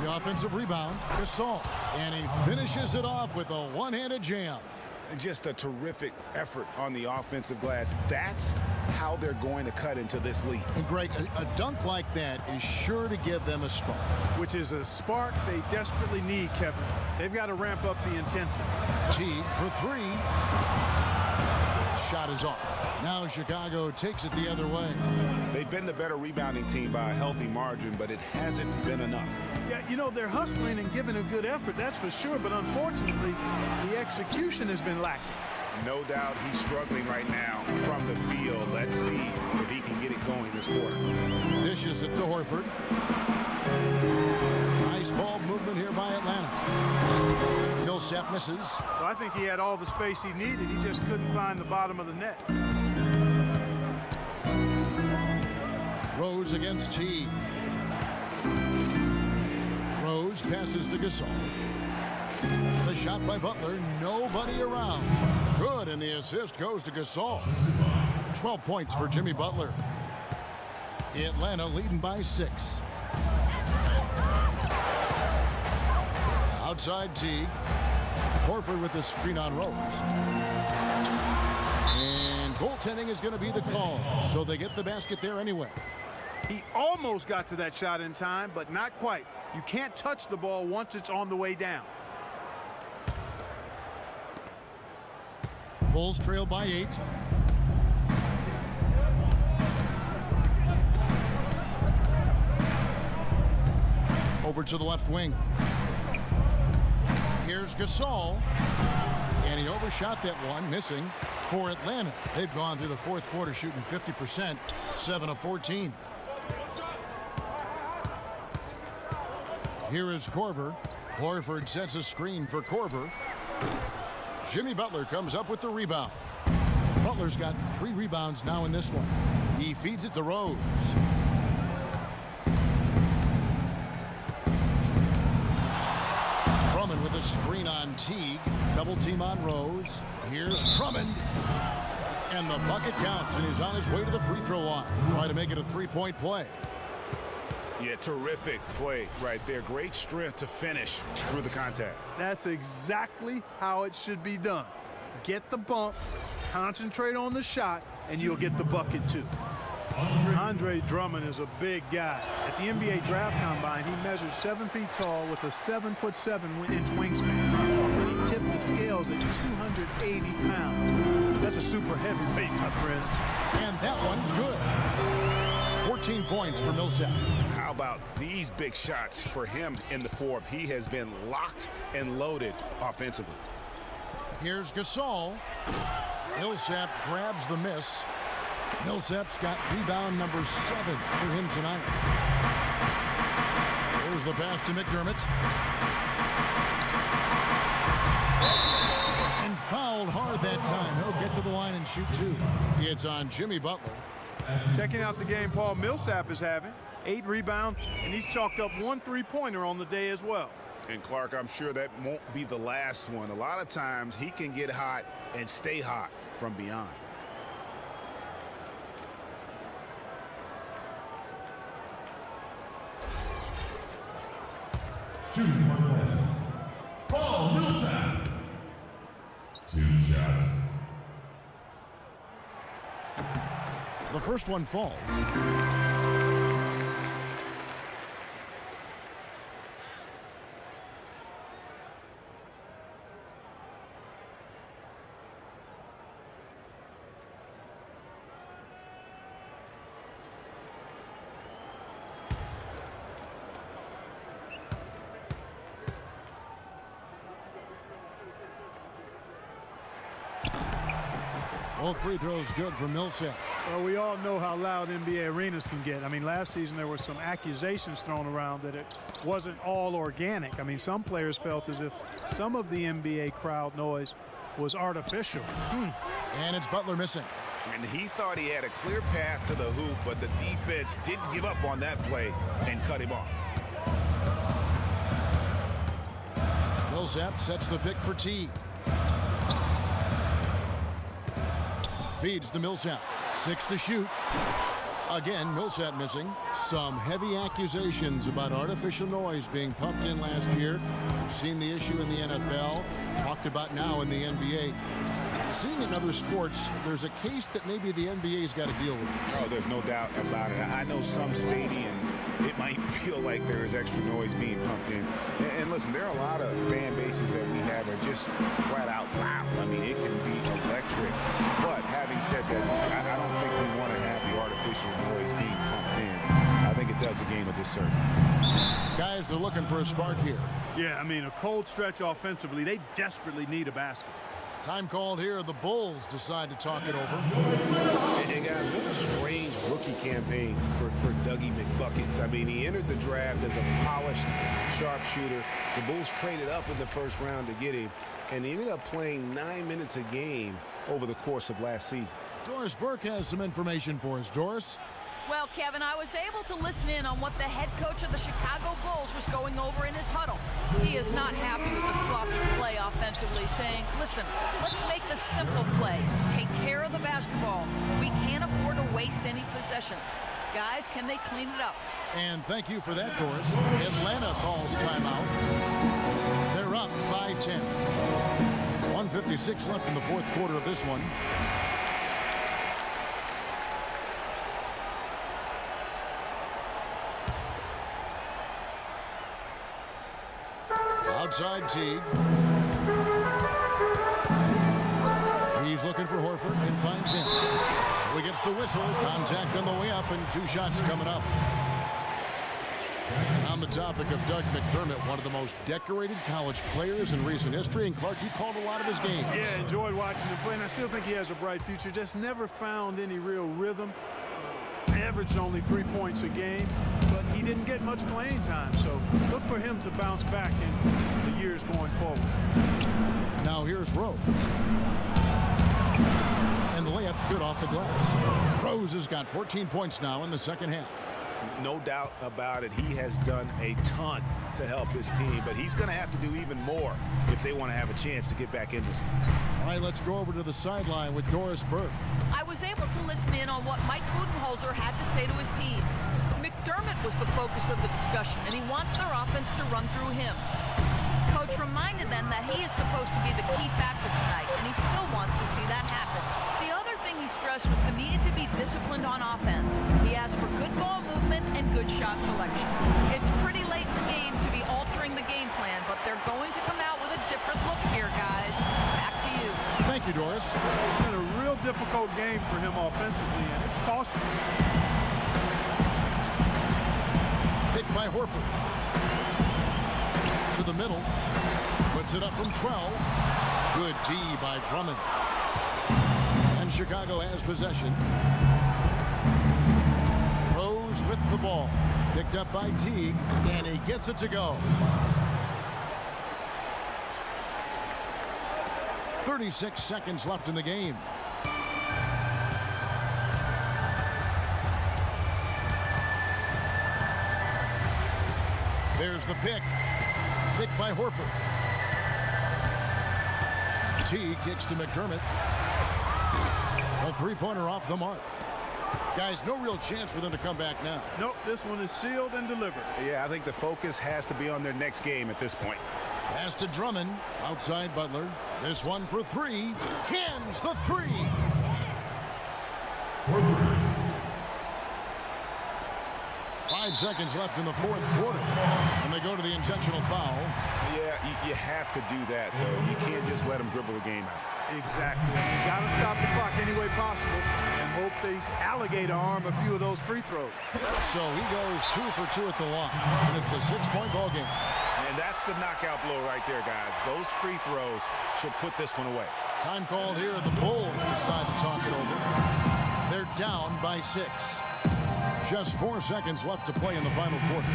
The offensive rebound, Gasol. And he finishes it off with a one-handed jam. Just a terrific effort on the offensive glass. That's how they're going to cut into this lead. And Greg, a dunk like that is sure to give them a spark. Which is a spark they desperately need, Kevin. They've got to ramp up the intensity. Teague for 3. Shot is off. Now Chicago takes it the other way. They've been the better rebounding team by a healthy margin, but it hasn't been enough. Yeah, you know, they're hustling and giving a good effort, that's for sure, but unfortunately, the execution has been lacking. No doubt he's struggling right now from the field. Let's see if he can get it going this quarter. Dishes it to Horford. Nice ball movement here by Atlanta. Millsap misses. Well, I think he had all the space he needed. He just couldn't find the bottom of the net. Rose against T. Rose passes to Gasol. The shot by Butler, nobody around. Good, and the assist goes to Gasol. 12 points for Jimmy Butler. Atlanta leading by 6. Outside Teague. Horford with the screen on Rose. And goaltending is going to be the call, so they get the basket there anyway. He almost got to that shot in time, but not quite. You can't touch the ball once it's on the way down. Bulls trail by 8. Over to the left wing. Here's Gasol. And he overshot that one, missing for Atlanta. They've gone through the fourth quarter shooting 50%, 7 of 14. Here is Korver. Horford sets a screen for Korver. Jimmy Butler comes up with the rebound. Butler's got 3 rebounds now in this one. He feeds it to Rose. Drummond with a screen on Teague. Double team on Rose. Here's Drummond. And the bucket counts, and he's on his way to the free throw line. Try to make it a 3-point play. Yeah, terrific play right there. Great strength to finish through the contact. That's exactly how it should be done. Get the bump, concentrate on the shot, and you'll get the bucket too. Andre Drummond is a big guy. At the NBA Draft Combine, he measures 7 feet tall with a 7'7" wingspan. And he tipped the scales at 280 pounds. That's a super heavyweight, my friend. And that one's good. 14 points for Millsap. How about these big shots for him in the fourth? He has been locked and loaded offensively. Here's Gasol. Millsap grabs the miss. Millsap's got rebound number 7 for him tonight. Here's the pass to McDermott. And fouled hard that time. He'll get to the line and shoot 2. It's on Jimmy Butler. Checking out the game Paul Millsap is having. 8 rebounds, and he's chalked up 1 3-pointer on the day as well. And Clark, I'm sure that won't be the last one. A lot of times he can get hot and stay hot from beyond. Shooting for Atlanta, Paul Millsap. 2 shots. The first one falls. Both free throws good for Millsap. Well, we all know how loud NBA arenas can get. I mean, last season there were some accusations thrown around that it wasn't all organic. I mean, some players felt as if some of the NBA crowd noise was artificial. And it's Butler missing. And he thought he had a clear path to the hoop, but the defense didn't give up on that play and cut him off. Millsap sets the pick for Teague. Feeds to Millsap. 6 to shoot. Again, Millsap missing. Some heavy accusations about artificial noise being pumped in last year. We've seen the issue in the NFL, talked about now in the NBA. Seeing in other sports, there's a case that maybe the NBA's got to deal with. Oh, there's no doubt about it. I know some stadiums, it might feel like there is extra noise being pumped in. And listen, there are a lot of fan bases that we have are just flat out loud. I mean, it can be electric. But having said that, I don't think we want to have the artificial noise being pumped in. I think it does the game a disservice. Guys are looking for a spark here. Yeah, I mean, a cold stretch offensively. They desperately need a basket. Time called here. The Bulls decide to talk it over. And guys, what a strange rookie campaign for Dougie McBuckets. I mean, he entered the draft as a polished sharpshooter. The Bulls traded up in the first round to get him, and he ended up playing 9 minutes a game over the course of last season. Doris Burke has some information for us. Doris? Well, Kevin, I was able to listen in on what the head coach of the Chicago Bulls was going over in his huddle. He is not happy with the sloppy play offensively, saying, listen, let's make the simple play. Take care of the basketball. We can't afford to waste any possessions. Guys, can they clean it up? And thank you for that, Doris. Atlanta calls timeout. They're up by 10. 1:56 left in the fourth quarter of this one. Outside Teague. He's looking for Horford and finds him. So he gets the whistle. Contact on the way up and 2 shots coming up. On the topic of Doug McDermott, one of the most decorated college players in recent history, and Clark, you called a lot of his games. Yeah, enjoyed watching him play, and I still think he has a bright future. Just never found any real rhythm. Averaged only 3 points a game, but he didn't get much playing time, so look for him to bounce back in the years going forward. Now here's Rose. And the layup's good off the glass. Rose has got 14 points now in the second half. No doubt about it. He has done a ton to help his team, but he's going to have to do even more if they want to have a chance to get back in this one. All right, let's go over to the sideline with Doris Burke. I was able to listen in on what Mike Budenholzer had to say to his team. McDermott was the focus of the discussion, and he wants their offense to run through him. Coach reminded them that he is supposed to be the key factor tonight, and he still wants to see that happen. The other thing he stressed was the need to be disciplined on offense. He asked for good ball movement and good shot selection. It's pretty late in the game to be altering the game plan, but they're going to come out with a different look here, guys. Back to you. Thank you, Doris. It's been a real difficult game for him offensively, and it's costly. Pick by Horford. To the middle. Puts it up from 12. Good D by Drummond. And Chicago has possession. Rose with the ball. Picked up by Teague, and he gets it to go. 36 seconds left in the game. There's the pick. Pick by Horford. Teague kicks to McDermott. A three-pointer off the mark. Guys, no real chance for them to come back now. Nope, this one is sealed and delivered. Yeah, I think the focus has to be on their next game at this point. Pass to Drummond. Outside Butler. This one for 3. Cans the 3. Five seconds left in the fourth quarter. And they go to the intentional foul. Yeah, you have to do that, though. You can't just let them dribble the game out. Exactly. You got to stop the clock any way possible and hope they alligator arm a few of those free throws. So he goes 2 for 2 at the line. And it's a 6-point ball game. And that's the knockout blow right there, guys. Those free throws should put this one away. Time called here. The Bulls decide to talk it over. They're down by 6. Just 4 seconds left to play in the final quarter.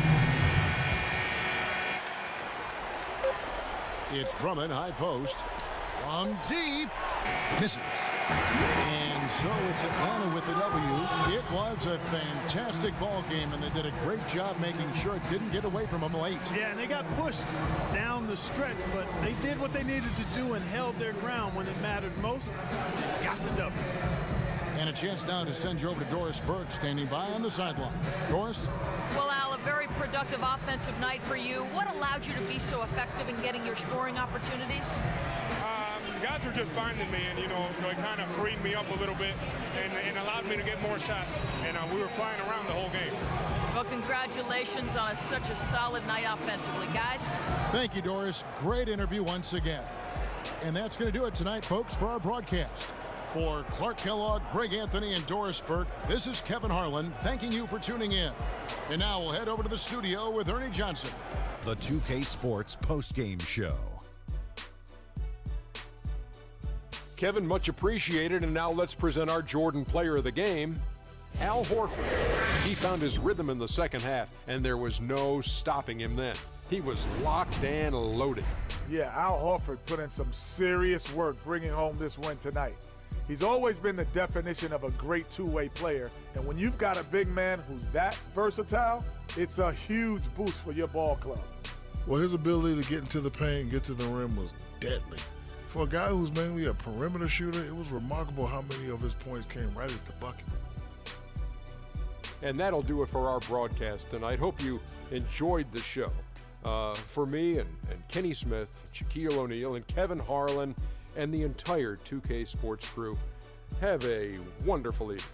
It's Drummond, high post. From deep. Misses. And so it's Atlanta with the W. It was a fantastic ball game, and they did a great job making sure it didn't get away from them late. Yeah, and they got pushed down the stretch, but they did what they needed to do and held their ground when it mattered most. They got the W. And a chance now to send you over to Doris Burke, standing by on the sideline. Doris? Well, Al, a very productive offensive night for you. What allowed you to be so effective in getting your scoring opportunities? Guys were just finding me, and so it kind of freed me up a little bit and allowed me to get more shots. And we were flying around the whole game. Well, congratulations on such a solid night offensively, guys. Thank you, Doris. Great interview once again. And that's going to do it tonight, folks, for our broadcast. For Clark Kellogg, Greg Anthony, and Doris Burke, this is Kevin Harlan thanking you for tuning in. And now we'll head over to the studio with Ernie Johnson. The 2K Sports postgame show. Kevin, much appreciated, and now let's present our Jordan player of the game, Al Horford. He found his rhythm in the second half, and there was no stopping him then. He was locked and loaded. Yeah, Al Horford put in some serious work bringing home this win tonight. He's always been the definition of a great two-way player, and when you've got a big man who's that versatile, it's a huge boost for your ball club. Well, his ability to get into the paint and get to the rim was deadly. For a guy who's mainly a perimeter shooter, it was remarkable how many of his points came right at the bucket. And that'll do it for our broadcast tonight. Hope you enjoyed the show. For me and Kenny Smith, Shaquille O'Neal, and Kevin Harlan, and the entire 2K Sports crew, have a wonderful evening.